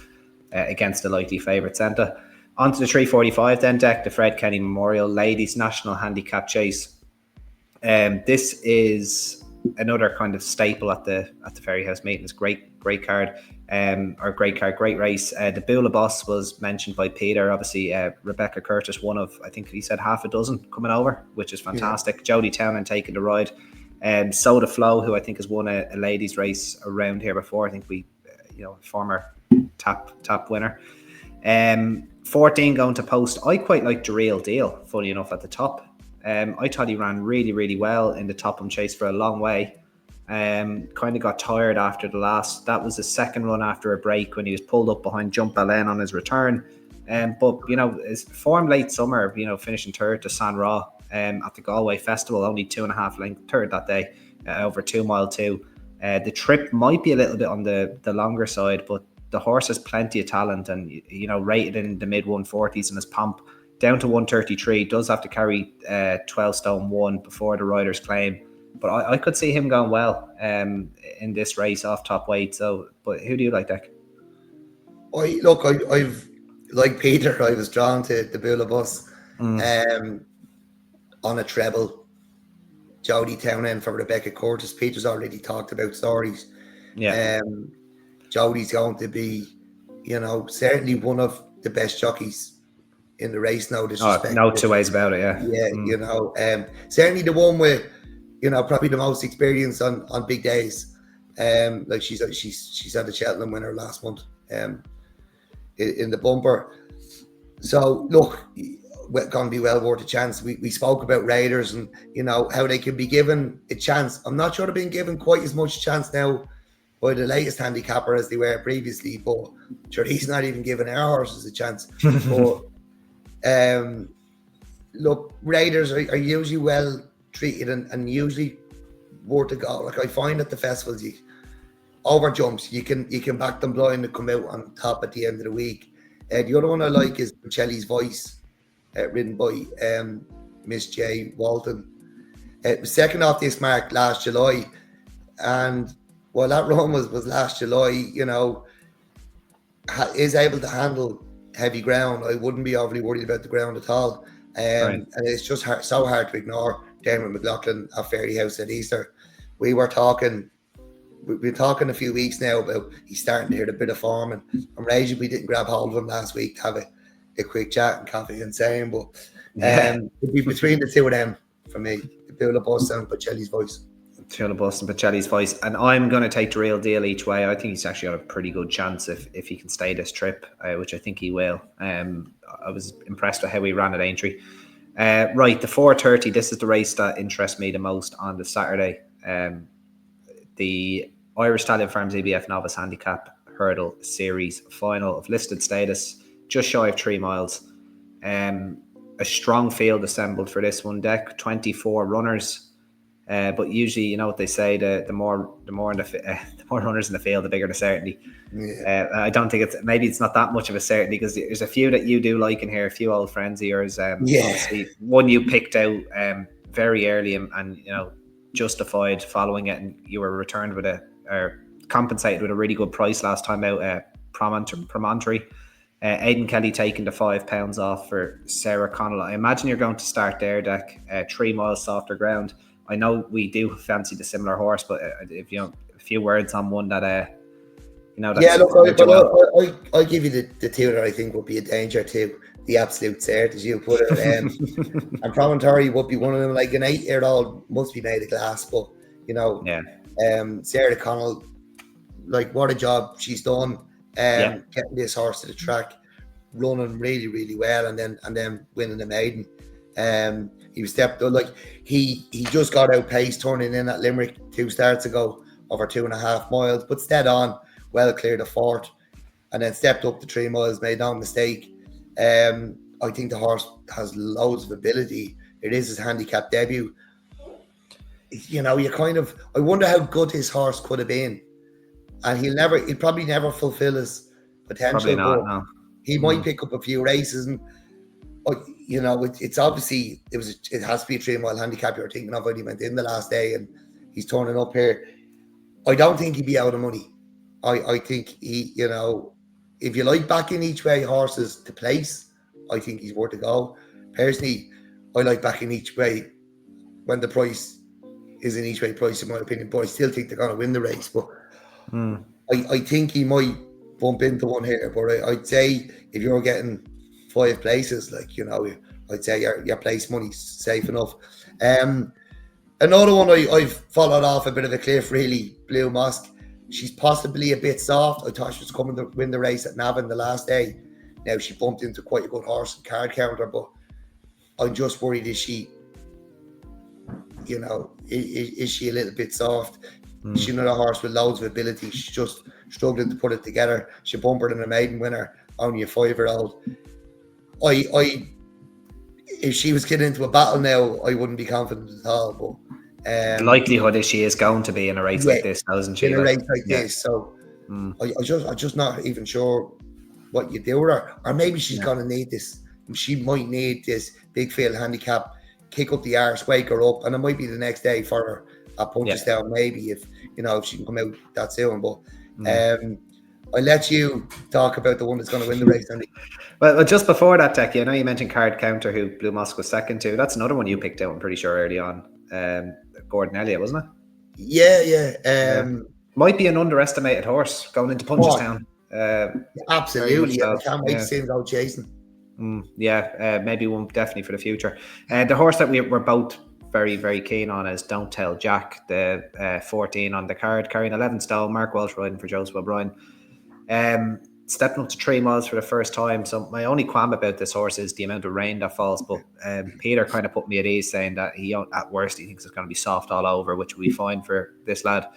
against the likely favourite Zenta. On to the 345 then, Dec, the Fred Kenny Memorial Ladies National Handicap Chase. This is another kind of staple at the Fairyhouse meetings. Great card, great race. The Bula Boss was mentioned by Peter. Obviously, Rebecca Curtis, one of, I think he said half a dozen coming over, which is fantastic. Yeah. Jodie Townend taking the ride. Soda Flow, who I think has won a ladies race around here before. I think former top winner. 14 going to post. I quite like the Real Deal, funny enough, at the top. I thought he ran really, really well in the Topham Chase for a long way. Kind of got tired after that was the second run after a break when he was pulled up behind Jump Belen on his return. But, his form late summer, finishing third to San Ra at the Galway Festival, only 2.5 length third that day, over 2 mile 2. The trip might be a little bit on the longer side, but the horse has plenty of talent and, rated in the mid 140s in his pump. Down to 133, does have to carry 12 stone 1 before the rider's claim. But I could see him going well in this race off top weight. So, but who do you like, Dec? I've like Peter, I was drawn to the Bula Bus on a treble. Jodie Townend for Rebecca Curtis. Peter's already talked about stories. Yeah. Jodie's going to be, certainly one of the best jockeys in the race, no disrespect. No two ways about it, yeah. Yeah, certainly the one with, probably the most experience on big days. Like she's had a Cheltenham winner last month in the bumper. So look, going to be well worth a chance. We spoke about Raiders and how they can be given a chance. I'm not sure they're being given quite as much chance now by the latest handicapper as they were previously, but sure, he's not even giving our horses a chance. But look, Raiders are usually well treated and usually worth a go. Like I find at the festivals, you over jumps, you can back them blind to come out on top at the end of the week. The other one I like is Bocelli's Voice, ridden by Miss J Walton. It was second off this mark last July, and while that run was last July, is able to handle heavy ground. I wouldn't be overly worried about the ground at all. Right. And it's just so hard to ignore Dermot McLaughlin at Fairyhouse at Easter. We've been talking a few weeks now about he's starting to hit a bit of form, and I'm raging we didn't grab hold of him last week to have a quick chat and coffee and saying, but it'd be between the two of them for me, the Bula Bus and Bocelli's Voice. Bula Bus and Bocelli's Voice, and I'm going to take the Real Deal each way. I think he's actually got a pretty good chance if he can stay this trip, which I think he will. I was impressed with how he ran at Aintree. Right, the 4:30. This is the race that interests me the most on the Saturday. The Irish Stallion Farms ABF Novice Handicap Hurdle Series final of listed status, just shy of 3 miles. A strong field assembled for this one, Dec. 24 runners. But usually, you know what they say: the more runners in the field, the bigger the certainty. Yeah. I don't think maybe it's not that much of a certainty because there's a few that you do like in here, a few old friends of yours. Obviously, one you picked out very early and justified following it, and you were returned with compensated with a really good price last time out. Promontory. Aidan Kelly taking the £5 off for Sarah Connell. I imagine you're going to start there, Dec. 3 miles softer ground. I know we do fancy the similar horse, but if a few words on one that I'll give you the two that I think would be a danger to the absolute cert, as you put it. And Promontory would be one of them, like an 8-year-old must be made of glass, but Sarah Connell, like what a job she's done getting this horse to the track, running really, really well, and then winning the maiden. He was stepped up, like he just got outpaced turning in at Limerick 2 starts ago over 2.5 miles, but stead on, well cleared the fourth, and then stepped up to 3 miles, made no mistake. I think the horse has loads of ability. It is his handicap debut. I wonder how good his horse could have been, and he'll probably never fulfill his potential. Probably not, no. He might pick up a few races, and it's obviously it has to be a 3 mile handicap you're thinking of when he went in the last day, and he's turning up here. I don't think he'd be out of money. I think he, if you like backing each way horses to place, I think he's worth a go. Personally, I like backing each way when the price is an each way price, in my opinion, but I still think they're going to win the race. But I think he might bump into one here. But I'd say if you're getting 5 places, like, you know, I'd say your place money's safe enough. Another one I've followed off a bit of a cliff, really, Blue Mosque. She's possibly a bit soft. I thought she was coming to win the race at Navan the last day. Now she bumped into quite a good horse and card counter, but I'm just worried, is she, you know, is she a little bit soft? She's not a horse with loads of ability. She's just struggling to put it together. She bumpered in a maiden winner, only a 5-year-old. If she was getting into a battle now, I wouldn't be confident at all. But the likelihood is she is going to be in a race like this, doesn't she? In a race like this, so I'm just not even sure what you do with her. Or maybe she's going to need this. She might need this big field handicap, kick up the arse, wake her up, and it might be the next day for her at Punchestown, maybe, if she can come out that soon. But I'll let you talk about the one that's going to win the race, Andy. Well, just before that, Dec, I know you mentioned Card Counter, who Blue Mosque was second to. That's another one you picked out, I'm pretty sure, early on. Gordon Elliott, wasn't it? Yeah. Might be an underestimated horse going into Punchestown. Absolutely. I can't wait to see him go chasing. Maybe one definitely for the future. The horse that we're both very, very keen on is Don't Tell Jack, the 14 on the card, carrying 11 stone. Mark Walsh riding for Joseph O'Brien. Stepping up to 3 miles for the first time. So my only qualm about this horse is the amount of rain that falls. But Peter kind of put me at ease, saying that at worst he thinks it's going to be soft all over, which will be fine for this lad.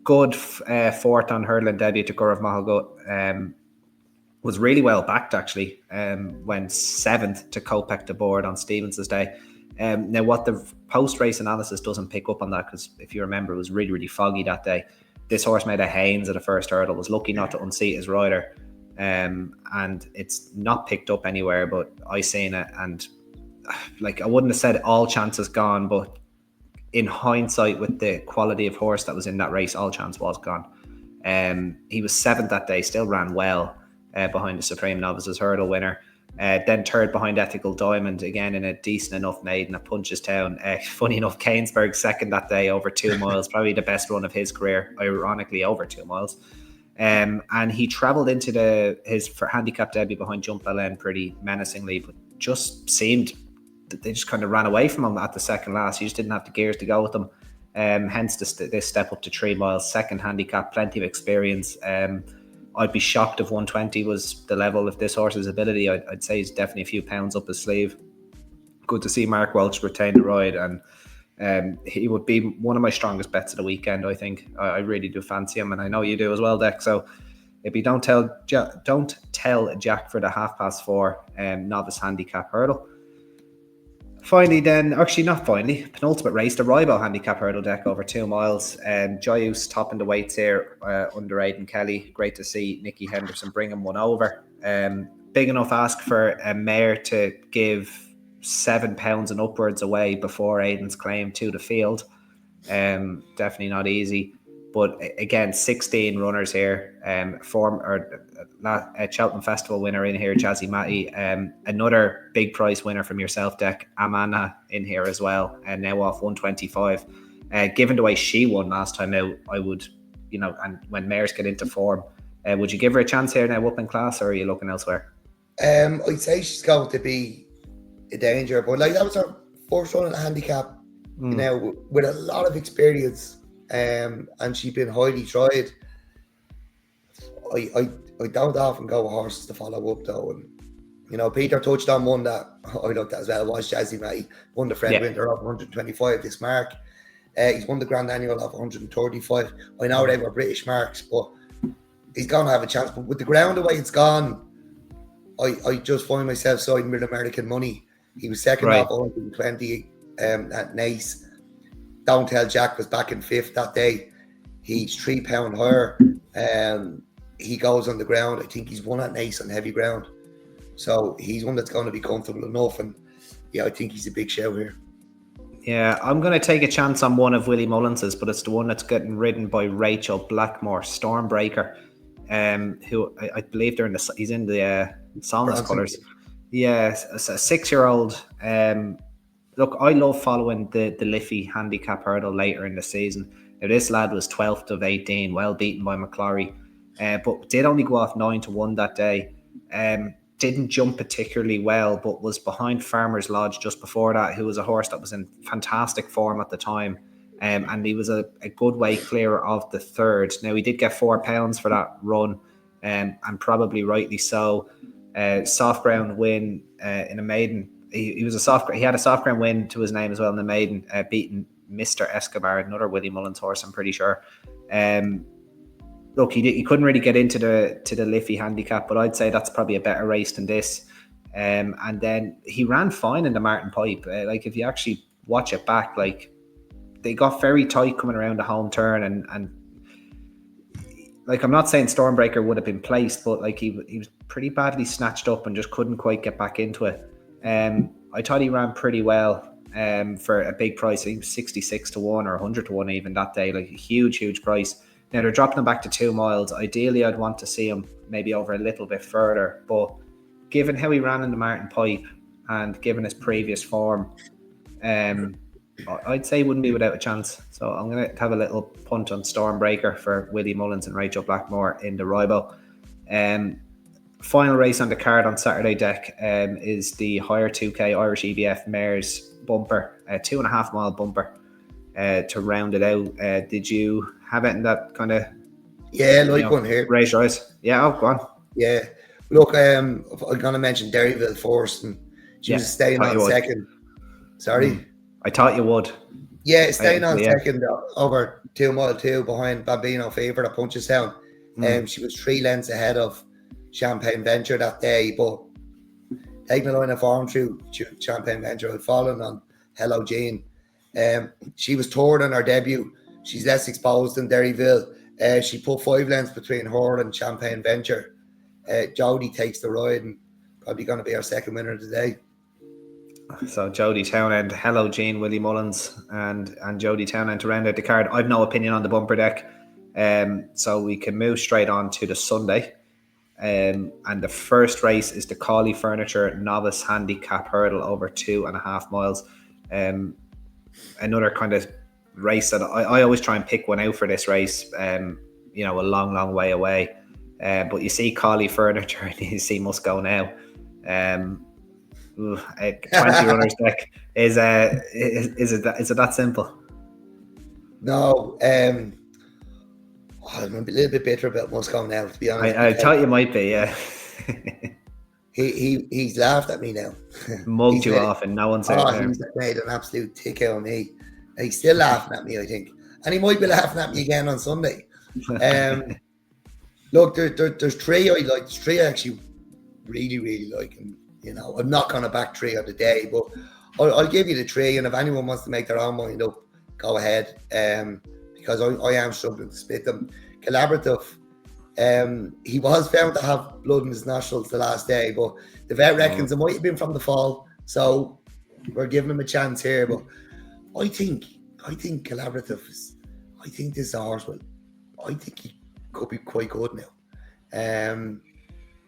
Good fourth on hurdling debut to Gaurav Mahalgut. Was really well backed, actually. Went 7th to Kopek to board on Stevens' day. Now, what the post-race analysis doesn't pick up on that, because if you remember, it was really, really foggy that day. This horse made a Haynes at the first hurdle, was lucky not to unseat his rider. And it's not picked up anywhere, but I seen it, and I wouldn't have said all chances gone, but in hindsight, with the quality of horse that was in that race, all chance was gone. He was 7th that day, still ran well behind the Supreme Novices hurdle winner. Then 3rd behind Ethical Diamond, again in a decent enough maiden at Punchestown. Funny enough, Keynesburg 2nd that day over 2 miles, probably the best run of his career, ironically over 2 miles. And he travelled into his handicap debut behind Jump LN pretty menacingly, but just seemed that they just kind of ran away from him at the second last. He just didn't have the gears to go with them. Hence this step up to 3 miles, second handicap, plenty of experience. I'd be shocked if 120 was the level of this horse's ability. I'd say he's definitely a few pounds up his sleeve. Good to see Mark Welch retain the ride, and he would be one of my strongest bets of the weekend, I think. I really do fancy him, and I know you do as well, Dec. So if you don't tell Jack for the 4:30 novice handicap hurdle. Finally then, actually not finally, penultimate race, the Rival handicap hurdle, Dec, over 2 miles. Joyous topping the weights here under Aidan Kelly. Great to see Nicky Henderson bring him one over. Big enough ask for a mare to give £7 and upwards away before Aidan's claim to the field. Definitely not easy. But again, 16 runners here. Cheltenham Festival winner in here, Jazzy Matty. Another big price winner from yourself, Dec, Amana, in here as well, and now off 125. Given the way she won last time out, I would, and when mares get into form, would you give her a chance here now up in class, or are you looking elsewhere? I'd say she's going to be a danger, but that was her first run in a handicap, with a lot of experience. And she's been highly tried. I don't often go with horses to follow up though, and Peter touched on one that I looked at as well, was Jazzy Matty. Won the Fred Winter of 125 this mark. He's won the Grand Annual of 135. I know they were British marks, but he's gonna have a chance. But with the ground the way it's gone, I just find myself siding with American money. He was second off 120 at Nace. Don't Tell Jack was back in 5th that day. He's £3 higher. He goes on the ground. I think he's won at Nace on heavy ground. So he's one that's going to be comfortable enough. And I think he's a big show here. Yeah, I'm going to take a chance on one of Willie Mullins's, but it's the one that's getting ridden by Rachel Blackmore, Stormbreaker, who I believe he's in the Solness colours. Yeah, a 6-year-old. Look, I love following the Liffey handicap hurdle later in the season. Now, this lad was 12th of 18, well beaten by McClory, but did only go off 9-1 that day. Didn't jump particularly well, but was behind Farmer's Lodge just before that, who was a horse that was in fantastic form at the time. And he was a good way clear of the third. Now, he did get £4 for that run, and probably rightly so. Soft ground win in a maiden. He had a soft ground win to his name as well in the maiden, beating Mr. Escobar, another Willie Mullins horse, I'm pretty sure. Look, he couldn't really get into the Liffey handicap, but I'd say that's probably a better race than this. And then he ran fine in the Martin Pipe. Like, if you actually watch it back, like, they got very tight coming around the home turn, and like, I'm not saying Stormbreaker would have been placed, but like, he was pretty badly snatched up and just couldn't quite get back into it. I thought he ran pretty well for a big price. I think 66-1 or 100-1 even that day, like a huge price. Now they're dropping him back to 2 miles. Ideally, I'd want to see him maybe over a little bit further, but given how he ran in the Martin Pipe and given his previous form, I'd say he wouldn't be without a chance. So I'm going to have a little punt on Stormbreaker for Willie Mullins and Rachel Blackmore in the Ribo. Final race on the card on Saturday, Dec, is the higher 2K Irish EBF Mares bumper, a 2.5 mile bumper to round it out. Did you have it in that kind of one here? Race rise? Yeah, go on. Yeah. Look, I'm going to mention Derryville first, and she was staying on second. Sorry? I thought you would. Yeah, staying on second over 2 mile 2 behind Bambino Fever at Punchestown. She was 3 lengths ahead of Champagne Venture that day, but taking a line of form through Champagne Venture had fallen on Hello Jean. She was third on her debut. She's less exposed than Derryville. She put 5 lengths between her and Champagne Venture. Jody takes the ride and probably going to be our second winner today. So Jody Townend, Hello Jean, Willie Mullins, and Jody Townend to round out the card. I've no opinion on the bumper, Dec, so we can move straight on to the Sunday. And the first race is the Cawley Furniture Novice Handicap Hurdle over 2.5 miles. Another kind of race that I always try and pick one out for this race. A long way away. But you see Cawley Furniture and you see Must Go Now. 20 runners, Dec. Is it that simple? No. I'm a little bit bitter about Must Go Now, to be honest. I thought you might be, yeah. He's laughed at me now. Mugged you off and no one's out there. He's made an absolute tick out of me. He's still laughing at me, I think. And he might be laughing at me again on Sunday. Look, there's 3 I like. There's 3 I actually really like. And, I'm not going to back 3 on the day, but I'll give you the 3. And if anyone wants to make their own mind up, go ahead. Because I am struggling to split them. Collaborative, he was found to have blood in his nostrils the last day, but the vet reckons it might have been from the fall, so we're giving him a chance here. But I think Collaborative is, I think this horse I think he could be quite good now.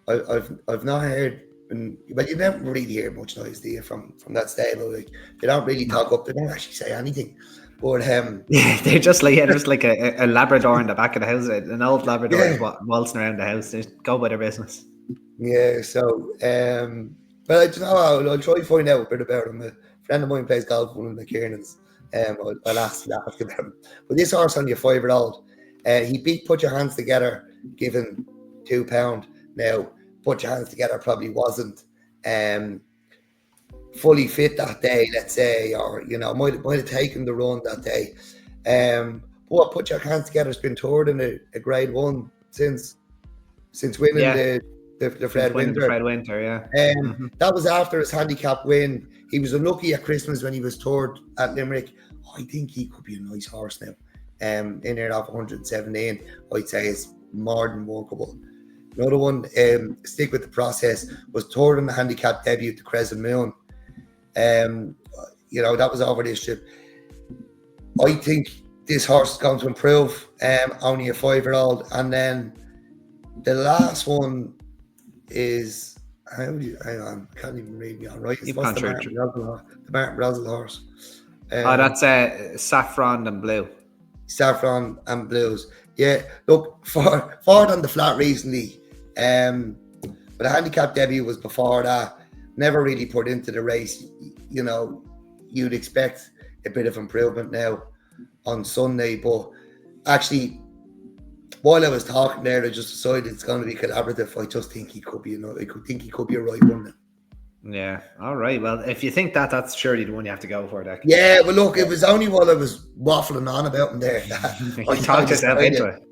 I've not heard, but you never really hear much noise, do you, from that stable? Like, they don't really talk up, they don't actually say anything. But they're just like a Labrador in the back of the house, an old Labrador is waltzing around the house. They just go by their business. Yeah, so but I'll try to find out a bit about him. A friend of mine plays golf with one of the Kiernans. I'll ask about him. But this horse only a 5-year-old. He beat Put Your Hands Together, given £2. Now, Put Your Hands Together probably wasn't fully fit that day, let's say, or might have taken the run that day. But Put Your Hands Together has been toured in a Grade 1 since winning the Fred Winter. The Fred Winter, yeah. That was after his handicap win. He was unlucky at Christmas when he was toured at Limerick. I think he could be a nice horse now. In there off 117, I'd say is more than workable. Another one, Stick With The Process, was toured on the handicap debut to Crescent Moon. That was over this trip. I think this horse is going to improve. Only a 5-year-old. And then the last one is How do you, hang on, I can't even read me on right. You've What's gone the through. Martin Brazel horse? That's saffron and blue. Saffron and blues. Yeah, look, forward on the flat recently. But the handicap debut was before that. Never really put into the race. You know, you'd expect a bit of improvement now on Sunday, but actually, while I was talking there, I just decided it's going to be collaborative. I just think he could be, I could think he could be a right one. Yeah. All right. Well, if you think that, that's surely the one you have to go for, Dec. Yeah, well, look, it was only while I was waffling on about him there that You talked yourself into it.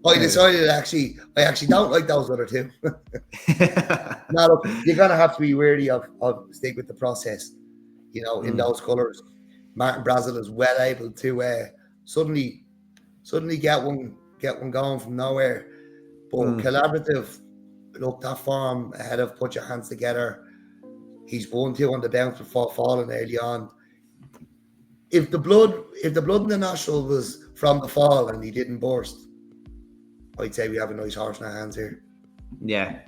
I decided I actually don't like those other two. Now, look, you're gonna have to be wary of stick with the process. You know, in those colours, Martin Brazel is well able to suddenly get one going from nowhere. But collaborative, look, that form ahead of Put Your Hands Together. He's 1-2 on the bounce before falling early on. If the blood in the nostril was from the fall and he didn't burst, I'd say we have a nice horse in our hands here. Yeah,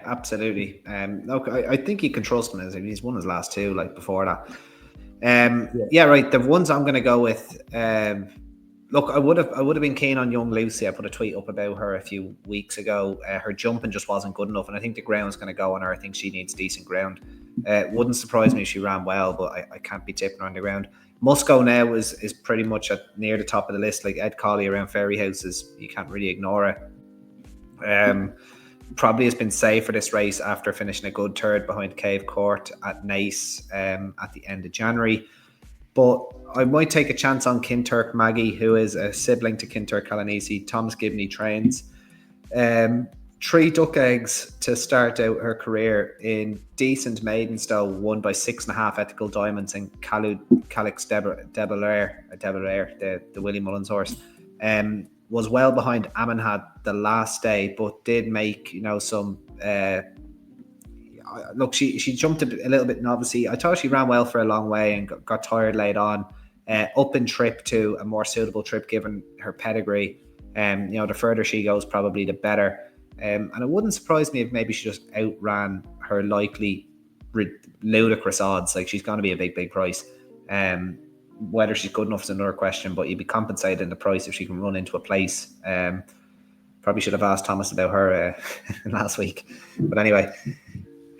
absolutely. Look, I think you can trust him. He's won his last two, like before that. Right. The ones I'm going to go with. Look, I would have been keen on Young Lucy. I put a tweet up about her a few weeks ago. Her jumping just wasn't good enough, and I think the ground's going to go on her. I think she needs decent ground. Wouldn't surprise me if she ran well, but I can't be tipping her on the ground. Musco now is pretty much near the top of the list. Like Ed Colley around Fairyhouse you can't really ignore it. Probably has been safe for this race after finishing a good third behind Cave Court at Naas at the end of January. But I might take a chance on Kinturk Maggie, who is a sibling to Kinturk Calanese. Thomas Gibney trains. 3 duck eggs to start out her career in decent maiden style, won by 6.5 ethical diamonds in Calix de Belair, the Willie Mullins horse. Was well behind Amenhad the last day, but did make some. Look, she jumped a little bit novice-y. I thought she ran well for a long way and got tired late on. Up in trip to a more suitable trip given her pedigree. The further she goes, probably the better. And it wouldn't surprise me if maybe she just outran her likely ludicrous odds. Like, she's going to be a big price. Whether she's good enough is another question, but you'd be compensated in the price if she can run into a place. Probably should have asked Thomas about her last week. But anyway,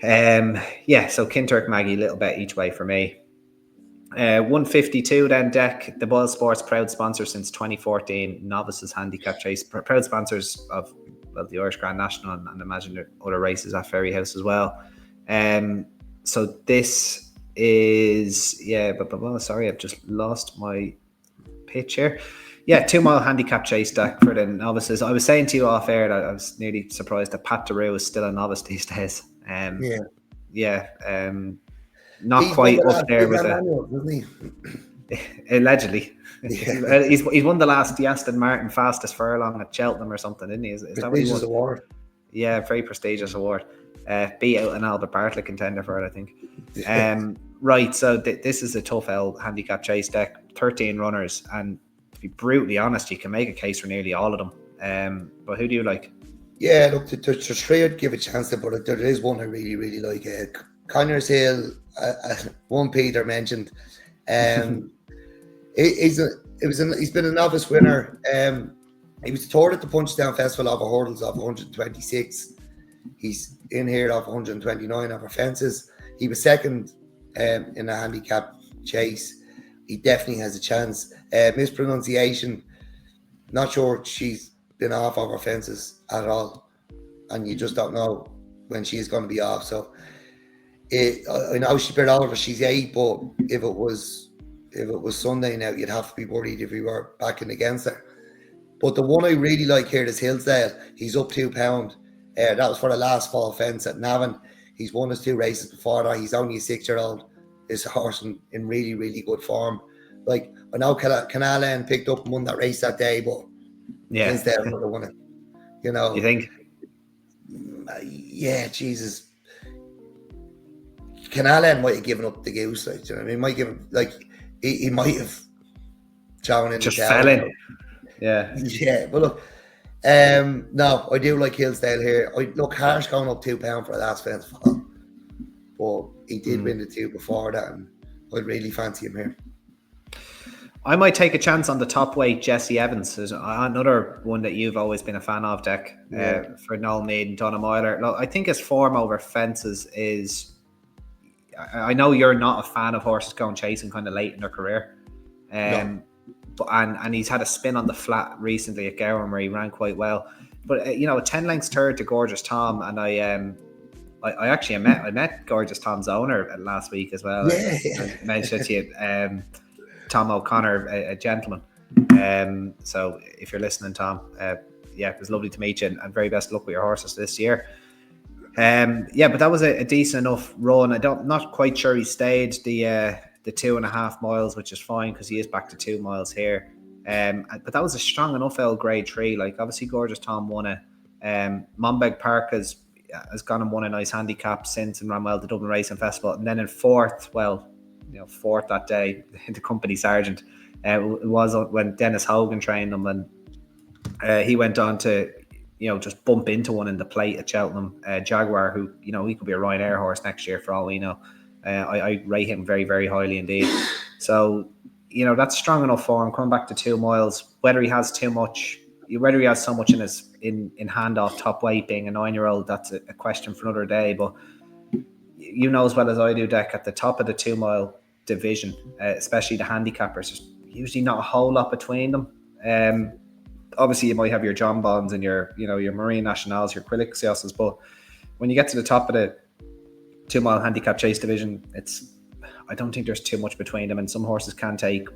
so Kinturk Maggie, little bet each way for me. 152 then, Dec, the Boyle Sports proud sponsor since 2014, novices handicap chase, proud sponsors of the Irish Grand National and imagine there are other races at Fairyhouse as well. So this is sorry, I've just lost my pitch here. 2 mile handicap chase, Dec, for the novices. I was saying to you off air that I was nearly surprised that Peter Roe is still a novice these days. Not he's quite up there with it. Allegedly. Yeah. He's won the last Aston Martin fastest furlong at Cheltenham or something, didn't he? Is that what he won? Award. Yeah, very prestigious award. Beat out an Albert Bartlett contender for it, I think. Right, so this is a tough handicap chase, Dec. 13 runners, and to be brutally honest, you can make a case for nearly all of them. But who do you like? Yeah, look, there's 3 I'd give a chance to, but there is one I really, really like. Conyers Hill, one Peter mentioned. He's been a novice winner. He was third at the Punchestown Festival over hurdles of 126. He's in here of 129 over fences. He was second in a handicap chase. He definitely has a chance. Mispronunciation, not sure she's been off over fences at all, and you just don't know when she's going to be off. So I know she's been older. She's 8, but if it was Sunday now, you'd have to be worried if we were backing against her. But the one I really like here is Hillsdale. He's up £2. That was for the last fall fence at Navan. He's won his 2 races before that. He's only a 6-year-old. This horse in really, really good form. Like, I know Canal End picked up and won that race that day, but Hillsdale would have won it. You think? Yeah, Jesus. Canal End might have given up the goose. Like, you know what I mean? Might give him, like, he might have thrown in just the fell in. Yeah, but look, no, I do like Hillsdale here. I look, Harsh going up £2 for a last fence fall. but he did win the 2 before that, and I'd really fancy him here. I might take a chance on the top weight, Jesse Evans. Is another one that you've always been a fan of, Dec, for Noel Meade and Donna Myler. Look, I think his form over fences is... I know you're not a fan of horses going chasing kind of late in their career. No. But he's had a spin on the flat recently at Gowan where he ran quite well. But, a 10 lengths third to Gorgeous Tom, and I actually met Gorgeous Tom's owner last week as well. Yeah. I mentioned it to you. Tom O'Connor, a gentleman. So if you're listening, Tom, it was lovely to meet you, and very best of luck with your horses this year. But that was a decent enough run. Not quite sure he stayed the 2.5 miles, which is fine because he is back to 2 miles here. But that was a strong enough grade 3. Like, obviously Gorgeous Tom won it. Monbeg Park has gone and won a nice handicap since and ran well at the Dublin Racing Festival, and then in fourth that day, the company sergeant, it was when Dennis Hogan trained him, and he went on to just bump into one in the plate at Cheltenham, Jaguar, who he could be a Ryanair horse next year for all we know. I rate him very, very highly indeed. So that's strong enough for him coming back to 2 miles. Whether he has so much in his in hand off top weight, being a 9-year-old, that's a question for another day. But you know as well as I do, Dec, at the top of the 2 mile division, especially the handicappers, there's usually not a whole lot between them. Obviously you might have your John Bonds and your Marine Nationals, your Quilixioses, but when you get to the top of the 2 mile handicap chase division, I don't think there's too much between them, and some horses can take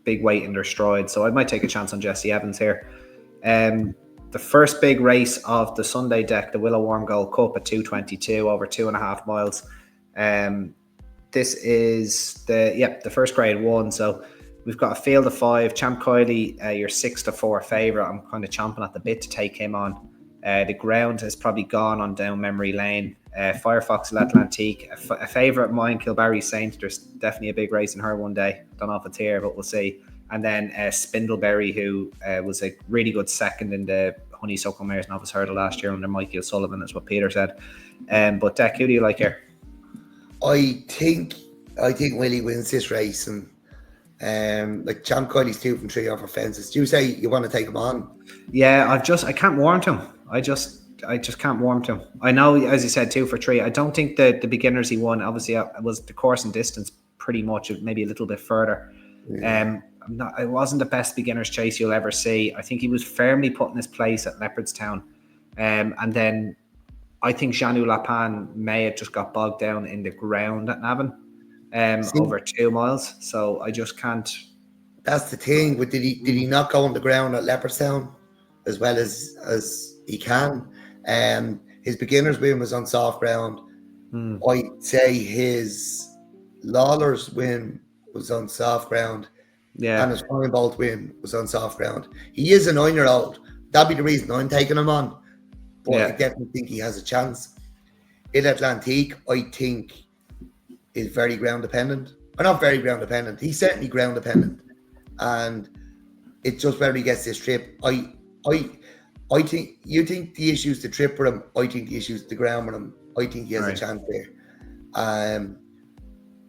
big weight in their stride. So I might take a chance on Jesse Evans here. The first big race of the Sunday, Dec, the Willow Worm Gold Cup at 2:22 over 2.5 miles. This is the first grade 1. So we've got a field of 5. Champ Kiley, your 6-4 favourite. I'm kind of chomping at the bit to take him on. The ground has probably gone on down memory lane. Firefox L'Atlantique, a favourite of mine, Kilbarry Saint. There's definitely a big race in her one day. Don't know if it's here, but we'll see. And then Spindleberry, who was a really good second in the Honeysuckle Mares Novice Hurdle last year under Mikey O'Sullivan, is what Peter said. But Dec, who do you like here? I think Willie wins this race, and like Champ Kiley's 2 from 3 over fences. Do you say you want to take him on? Yeah, I can't warrant him. I just can't warrant him. I know, as you said, 2 for 3. I don't think the beginners he won, obviously, it was the course and distance pretty much, maybe a little bit further. Yeah. It wasn't the best beginner's chase you'll ever see. I think he was firmly put in his place at Leopardstown. And then I think Janu Lapin may have just got bogged down in the ground at Navan over 2 miles. So I just can't. That's the thing. But did he not go on the ground at Leopardstown as well as he can? His beginner's win was on soft ground. I'd say his Lawler's win was on soft ground. Yeah. And his Flying Bolt win was on soft ground. He is a 9-year-old. That'd be the reason I'm taking him on. But I definitely think he has a chance. In Atlantique, I think, is very ground dependent. Or not very ground dependent. He's certainly ground dependent. And it's just where he gets this trip. I think you think the issue's the trip for him. I think the issue's the ground with him. I think he has a chance there.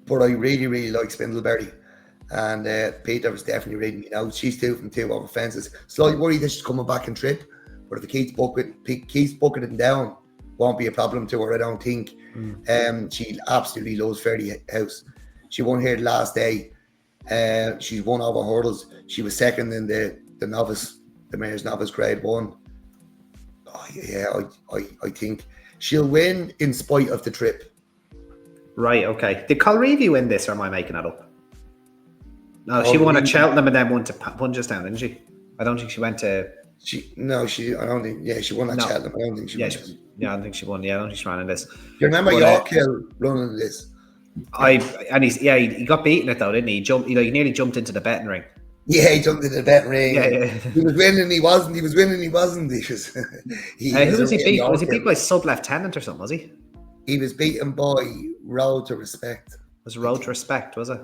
But I really, really like Spindleberry. And Peter was definitely reading me out. She's 2 from 2 over fences. Slightly worried that she's coming back and trip. But if it keeps bucketing down, won't be a problem to her, I don't think. She absolutely loves Fairyhouse. She won here the last day. She's won over hurdles. She was second in the Mayor's Novice Grade 1. Oh, yeah, I think she'll win in spite of the trip. Right, okay. Did Colreevy win this, or am I making that up? No, she won at Cheltenham and then won Punchestown, didn't she? I don't think she went to... I don't think... Yeah, she won at Cheltenham. I don't think she won. I don't think she won. Yeah, I don't think she ran in this. Do you remember Yorkhill running this? He got beaten it though, didn't he? He nearly jumped into the betting ring. Yeah, he jumped into the betting ring. Yeah. He was winning, he wasn't. He was winning, he wasn't. Who was he beat? Was he beat by sub-lieutenant or something, was he? He was beaten by Roe to Respect. Was Roe to Respect, was it?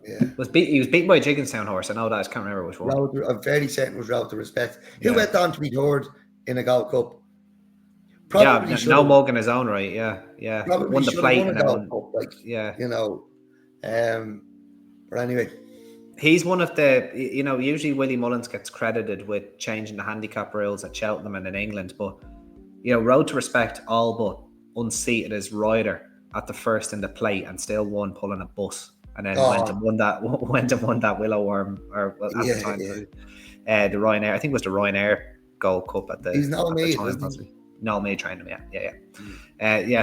Yeah. He was beaten by a Jigginstown horse. I know that. I can't remember which one. I'm very certain it was Roe to Respect. Who went on to be third in a Gold Cup? Probably no mug in his own right. Yeah. Probably Won the should have plate won a and then Gold won. Cup, like, Yeah. you know. But anyway, He's one of the, usually Willie Mullins gets credited with changing the handicap rules at Cheltenham and in England, but, Road to Respect all but unseated his rider at the first in the plate and still won pulling a bus, and then went and won that Willow Worm, or well, at the time, the Ryanair, I think it was the Ryanair Gold Cup at the, he's no mate, time, wasn't possibly. No, me trained him, yeah.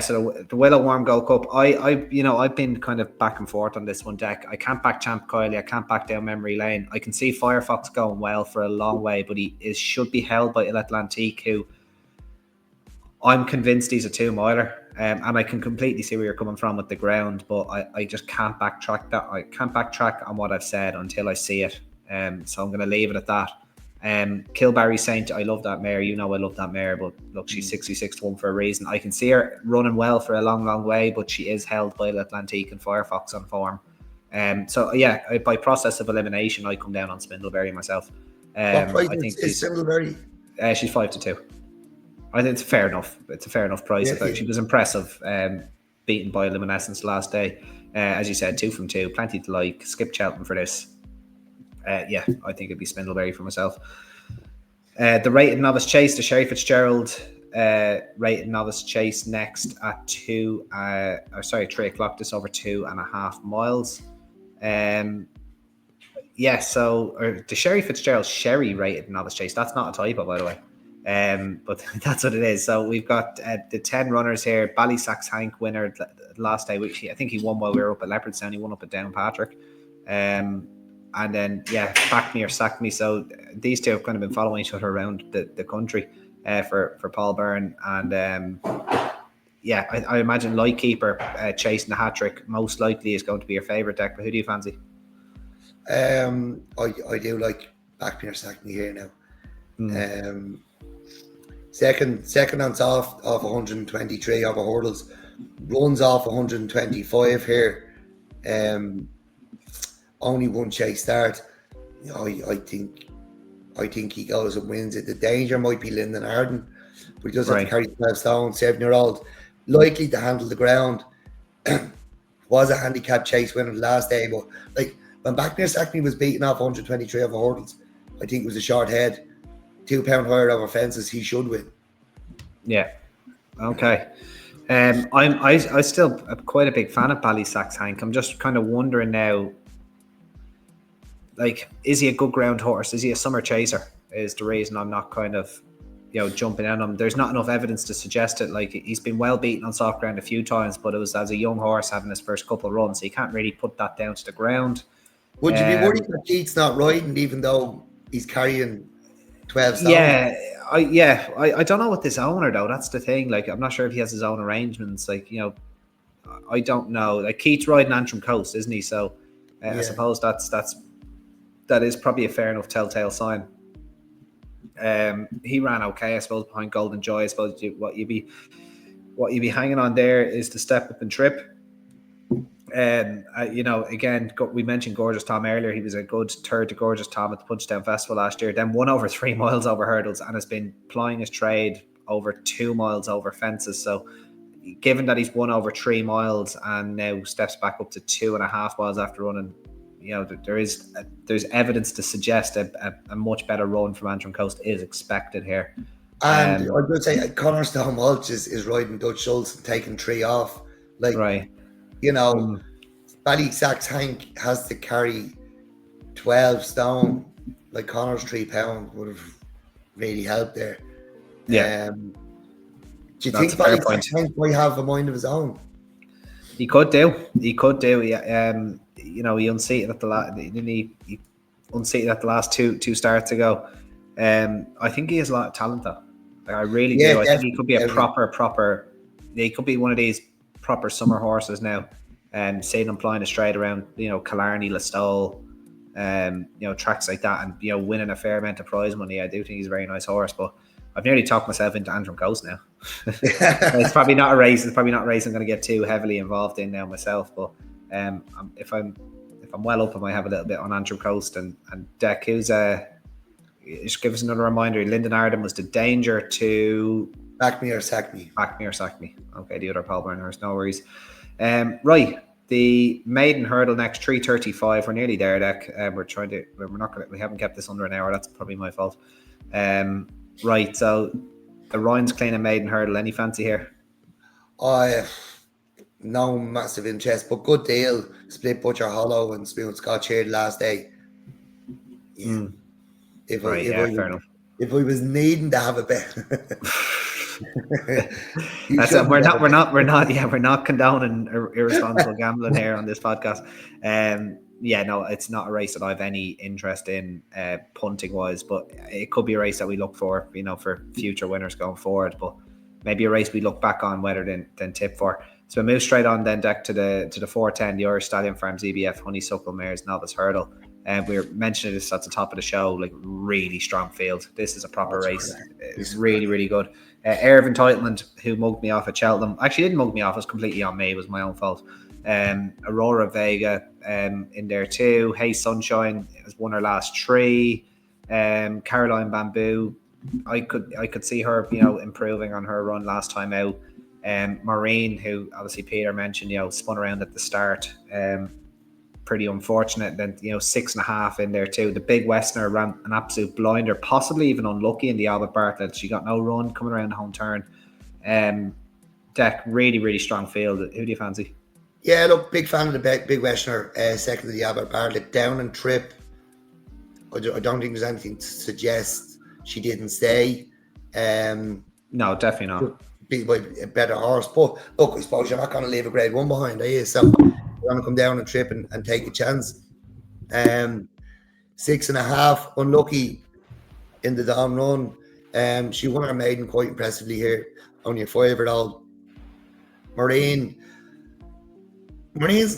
So the Willow Worm Gold Cup, I've been kind of back and forth on this one, Dec. I can't back Champ Kiley, I can't back down memory lane. I can see Firefox going well for a long way, but he should be held by Il Atlantique, who I'm convinced he's a 2-miler, and I can completely see where you're coming from with the ground, but I just can't backtrack that. I can't backtrack on what I've said until I see it. So I'm going to leave it at that. Kilbarry Saint, I love that mare. I love that mare, but look, she's 66-1 for a reason. I can see her running well for a long way, but she is held by Atlantique and Firefox on form. So yeah, by process of elimination, I come down on Spindleberry myself. what price I think is Spindleberry? She's 5-2. I think it's fair enough. It's a fair enough price. Yeah. She was impressive, beaten by Luminescence last day. As you said, 2 from 2, plenty to like. Skip Cheltenham for this. I think it'd be Spindleberry for myself. The Rated Novice Chase, the Sherry Fitzgerald Rated Novice Chase next at 3 o'clock, just over 2.5 miles. So the Sherry Fitzgerald Sherry Rated Novice Chase, that's not a typo, by the way. But that's what it is. So we've got the 10 runners here. Ballysax Hank winner last day, which I think he won while we were up at Leopardstown. He won up at Downpatrick. And then, Back Me or Sack Me. So these two have kind of been following each other around the country for Paul Byrne. And I imagine Lightkeeper chasing the hat trick most likely is going to be your favourite, Dec. But who do you fancy? I do like Back Me or Sack Me here now. Second on off 123 over hurdles, runs off 125 here. Only one chase start. I think he goes and wins it. The danger might be Lyndon Arden, but he does have to carry 12 stone, 7-year-old, likely to handle the ground. Was a handicap chase winner the last day, but like when Back Near Sackney was beaten off 123 over hurdles, I think it was a short head, 2 pound higher over fences. He should win. Yeah. Okay. I still am quite a big fan of Ballysax Hank. I'm just kind of wondering now, like, is he a good ground horse? Is he a summer chaser? Is the reason I'm not kind of, jumping on him. There's not enough evidence to suggest it. Like, he's been well beaten on soft ground a few times, but it was as a young horse having his first couple of runs, so you can't really put that down to the ground. Would you be worried that Keith's not riding, even though he's carrying 12 stone? I don't know with this owner though. That's the thing. Like, I'm not sure if he has his own arrangements. Like, I don't know. Like, Keith's riding Antrim Coast, isn't he? So I suppose that is probably a fair enough telltale sign. He ran okay, I suppose, behind Golden Joy. I suppose what you'd be hanging on there is the Step Up and Trip. Again, we mentioned Gorgeous Tom earlier. He was a good third to Gorgeous Tom at the Punchdown Festival last year. Then won over 3 miles over hurdles and has been plying his trade over 2 miles over fences. So, given that he's won over 3 miles and now steps back up to 2.5 miles after running, there's evidence to suggest a much better run from Antrim Coast is expected here. And I would say Cornerstone Walsh is riding Dutch Schultz and taking 3 off. Like, right. Ballysax Hank has to carry 12 stone. Like, Connor's 3 pound would have really helped there. Yeah. Do you think Ballysax Hank might have a mind of his own? He could do. Yeah. He unseated at the last. He unseated at the last two starts ago. I think he has a lot of talent, though. Like, I really do. I think he could be a proper. He could be one of these proper summer horses now. Seeing him flying a straight around, Killarney, Listowel, tracks like that, and winning a fair amount of prize money. I do think he's a very nice horse, but I've nearly talked myself into Antrim Coast now. It's probably not a race. I'm going to get too heavily involved in now myself. But if I'm well up, I might have a little bit on Antrim Coast and Dec. Who's just give us another reminder. Lyndon Arden was the danger to Back me or sack me. Back me or sack me. Okay, the other Pallbearer nurse, no worries. Right, the maiden hurdle next, 3:35. We're nearly there, Dec. We haven't kept this under an hour. That's probably my fault. Right, so the Ryan's Clean and maiden hurdle. Any fancy here? No massive interest, but good deal. Split Butcher Hollow and Spoon Scotch here the last day. Yeah. Fair enough. If I was needing to have a bet, we're not condoning irresponsible gambling here on this podcast. It's not a race that I've any interest in punting wise, but it could be a race that we look for, for future winners going forward. But maybe a race we look back on better than tip for. So we move straight on then, Dec, to the 410, the Irish Stallion Farms EBF Honeysuckle Mares Novice Hurdle. And we're mentioning this at the top of the show, like really strong field. This is a proper race. It's really, really good. Air of Entitlement, who mugged me off at Cheltenham. Actually, didn't mug me off. It was completely on me. It was my own fault. Aurora Vega in there too. Hey Sunshine has won her last 3. Caroline Bamboo, I could see her, improving on her run last time out. Maureen, who obviously Peter mentioned, spun around at the start. Pretty unfortunate. Then 6.5 in there too. The Big Westerner ran an absolute blinder, possibly even unlucky in the Albert Bartlett. She got no run coming around the home turn. Dec, really, really strong field. Who do you fancy? Yeah, look, big fan of the Big Westerner. Second to the Albert Bartlett. Down and trip. I don't think there's anything to suggest she didn't stay. No, definitely not. Be a better horse, but look, I suppose you're not going to leave a grade 1 behind, are you? So you're going to come down and trip and take a chance. 6.5, unlucky in the Dom run. She won her maiden quite impressively here, only a 5-year-old. Marie's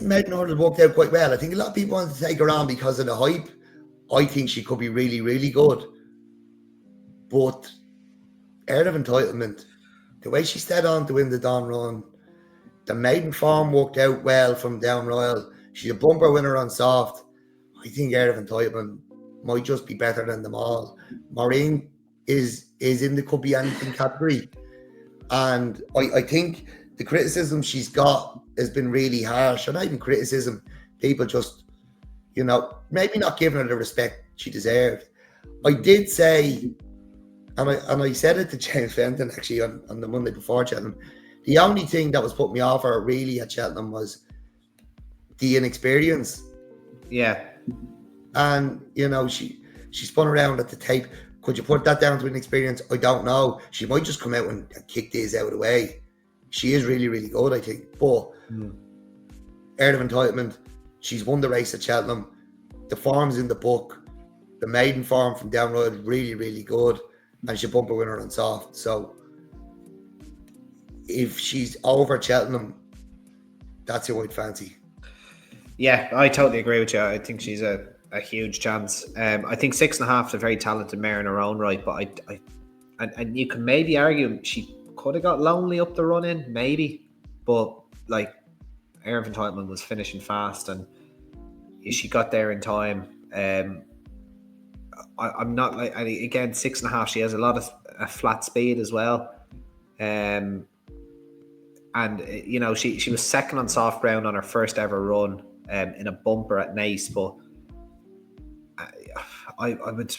maiden hurdle worked out quite well. I think a lot of people wanted to take her on because of the hype. I think she could be really, really good, but Air of Entitlement, the way she stayed on to win the Don Run, the maiden form worked out well from Down Royal. She's a bumper winner on soft. I think Air of Entitlement might just be better than them all. Maureen is in the could be anything category. And I think the criticism she's got has been really harsh. And not even criticism, people just, maybe not giving her the respect she deserved. I did say, and I said it to James Fenton actually on the Monday before Cheltenham, the only thing that was putting me off her really at Cheltenham was the inexperience. Yeah. And, she spun around at the tape. Could you put that down to inexperience? I don't know. She might just come out and kick these out of the way. She is really, really good, I think. But Air of Entitlement, she's won the race at Cheltenham. The form's in the book. The maiden form from Down Road is really, really good. And she's a bumper winner on soft. So if she's over Cheltenham, that's who I'd fancy. Yeah, I totally agree with you. I think she's a huge chance. I think 6.5 is a very talented mare in her own right, but and you can maybe argue she could have got lonely up the run in, maybe, but like Air of Entitlement was finishing fast and she got there in time. I'm not like, again, 6.5, she has a lot of flat speed as well. And she was second on soft ground on her first ever run in a bumper at Naas, but I would,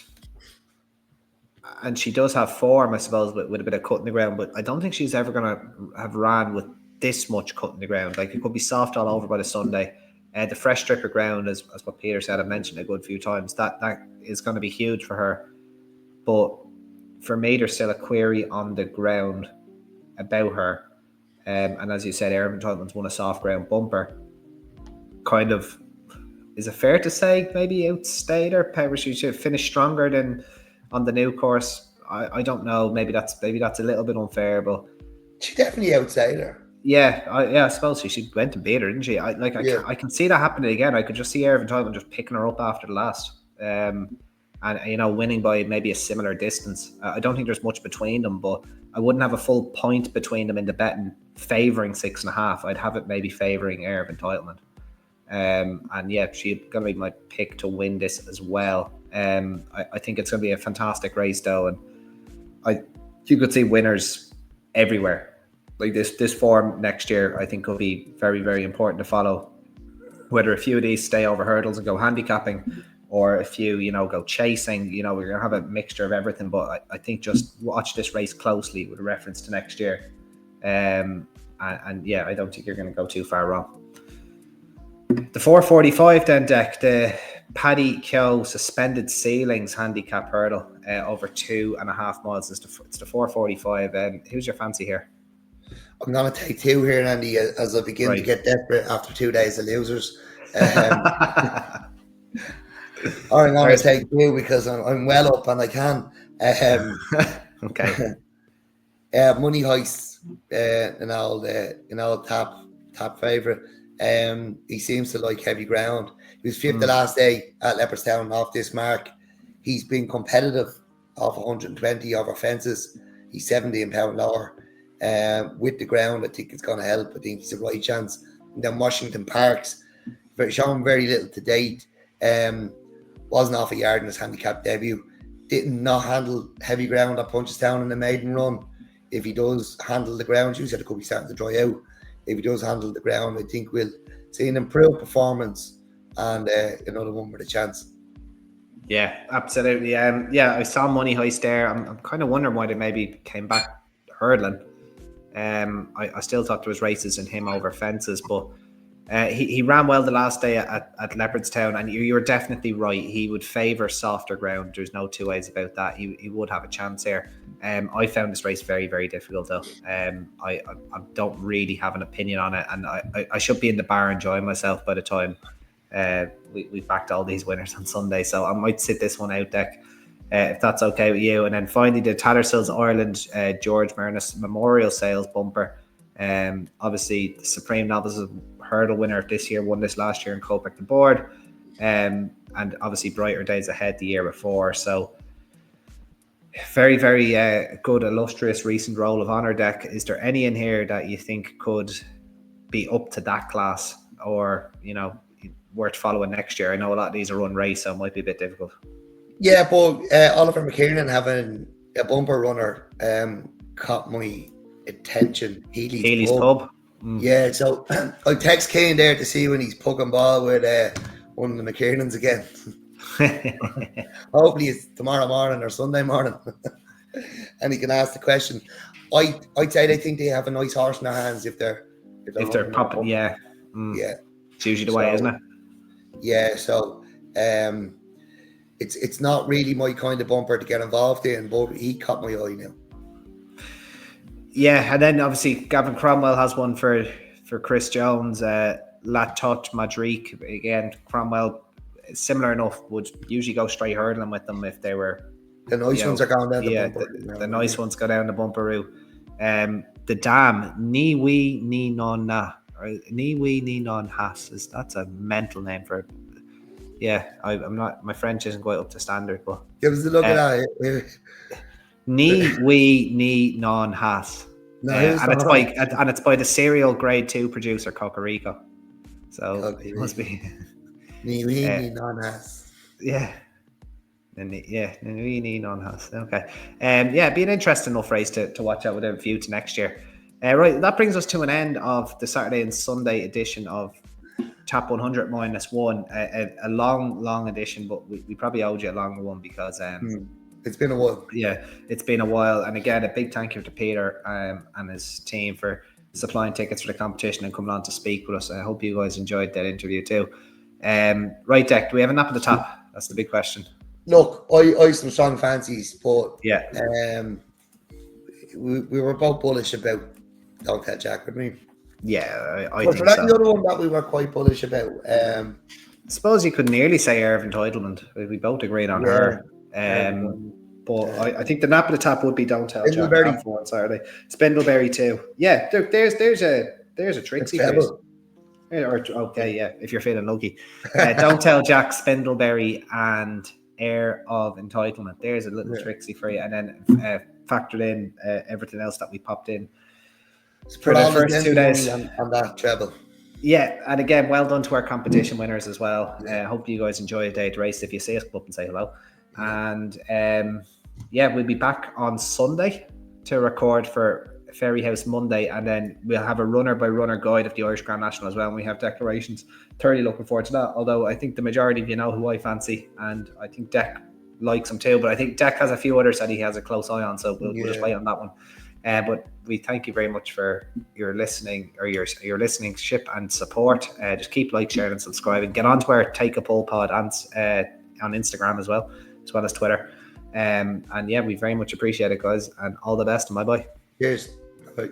and she does have form, I suppose, with a bit of cut in the ground, but I don't think she's ever going to have ran with this much cut in the ground. Like, it could be soft all over by the Sunday. The fresh strip of ground, as what Peter said, I mentioned a good few times, that is going to be huge for her. But for me, there's still a query on the ground about her. And as you said, Air of Entitlement's won a soft ground bumper. Kind of, is it fair to say maybe outstayed her? Maybe she should finish stronger than on the new course. I don't know. Maybe that's a little bit unfair, but she definitely outstayed her. Yeah, I suppose she went and beat her, didn't she? I can see that happening again. I could just see Air of Entitlement just picking her up after the last, and winning by maybe a similar distance. I don't think there's much between them, but I wouldn't have a full point between them in the betting favouring 6.5. I'd have it maybe favouring Air of Entitlement. And yeah, she's going to be my pick to win this as well. I think it's going to be a fantastic race though, and you could see winners everywhere. Like this form next year, I think will be very, very important to follow. Whether a few of these stay over hurdles and go handicapping, or a few, go chasing, we're going to have a mixture of everything. But I think just watch this race closely with a reference to next year. And yeah, I don't think you're going to go too far wrong. The 4:45 then, Dec, the Paddy Keogh suspended ceilings handicap hurdle over 2.5 miles. It's the 4:45. Who's your fancy here? I'm going to take 2 here, Andy, as I begin to get desperate after 2 days of losers. I'm going to take 2 because I'm well up and I can. Okay. Money Heist, an old top favourite. He seems to like heavy ground. He was 5th the last day at Leopardstown off this mark. He's been competitive off 120 over fences. He's 17 pound lower. With the ground, I think it's going to help. I think he's a right chance. And then Washington Parks, shown very little to date. Wasn't off a yard in his handicap debut. Did not handle heavy ground at Punchestown in the maiden run. If he does handle the ground, you said it could be starting to dry out. If he does handle the ground, I think we'll see an improved performance and another one with a chance. Yeah, absolutely. I saw Money Heist there. I'm kind of wondering why they maybe came back hurdling. I still thought there was races in him over fences, but he ran well the last day at Leopardstown, and you're definitely right. He would favour softer ground. There's no two ways about that. He would have a chance here. I found this race very, very difficult though. I don't really have an opinion on it, and I should be in the bar enjoying myself by the time we backed all these winners on Sunday, so I might sit this one out, Dec. If that's okay with you. And then finally the Tattersalls Ireland George Murness Memorial Sales bumper. Obviously the Supreme Novices hurdle winner this year won this last year in Copac the Board, and obviously brighter days ahead the year before. So very, very good, illustrious recent roll of honour, Dec. Is there any in here that you think could be up to that class, or worth following next year? I know a lot of these are unraced, so it might be a bit difficult. Yeah, but Oliver McKiernan having a bumper runner caught my attention. Healy's Pub. Yeah, so I text Kane there to see when he's pugging ball with one of the McKiernans again. Hopefully it's tomorrow morning or Sunday morning. And he can ask the question. I'd say they think they have a nice horse in their hands if they're popping. Yeah. Yeah. It's usually the way, isn't it? Yeah, so it's not really my kind of bumper to get involved in, but he caught my eye now. Yeah, and then obviously Gavin Cromwell has one for Chris Jones, La Tot Madrid. Again, Cromwell, similar enough, would usually go straight hurdling with them if they were... The nice ones are going down the bumper. The nice ones go down the bumper route. The Dam, Ni Wee Ni Non Na, Ni Wee Ni Non Has. That's a mental name for it. Yeah, I'm not. My French isn't quite up to standard, but give us a look at that. Ni Wee Ni Non Has, and it's by the serial grade 2 producer Cocorico. So it must be Ni Wee Ni Non Has. Yeah. Ni Wee Ni Non Has. Okay. It'd be an interesting enough race to watch out with a view to next year. Right, that brings us to an end of the Saturday and Sunday edition of Top 100 -1, a long edition, but we probably owed you a longer one because it's been a while. Yeah, it's been a while. And again, a big thank you to Peter and his team for supplying tickets for the competition and coming on to speak with us. I hope you guys enjoyed that interview too. Right, Dec, do we have a nap at the top? That's the big question. Look, I have some strong fancies, but yeah, we were both bullish about Don't Tell Jack, with me. Yeah, I think so. That's the other one that we were quite bullish about. I suppose you could nearly say Irv Entitlement. We both agreed on her. But I think the nap at the top would be Don't Tell Jack on Saturday. Spindleberry too. Yeah, there's a Trixie face. Okay, yeah, if you're feeling lucky. Don't Tell Jack, Spindleberry, and Heir of Entitlement. There's a little Trixie for you, and then factored in everything else that we popped in for the first 2 days on that treble. Yeah, and again, well done to our competition winners as well. Hope you guys enjoy a day at the race. If you see us, come up and say hello. And we'll be back on Sunday to record for Fairyhouse Monday, and then we'll have a runner by runner guide of the Irish Grand National as well, and we have declarations. Thoroughly looking forward to that, although I think the majority of you know who I fancy, and I think Dec likes him too, but I think Dec has a few others that he has a close eye on, so we'll just wait on that one. But we thank you very much for your listening, or your listening-ship and support. Just keep sharing and subscribing. Get onto our Take a Poll pod on Instagram as well as Twitter. And yeah, we very much appreciate it, guys, and all the best, and bye-bye. Cheers. Bye.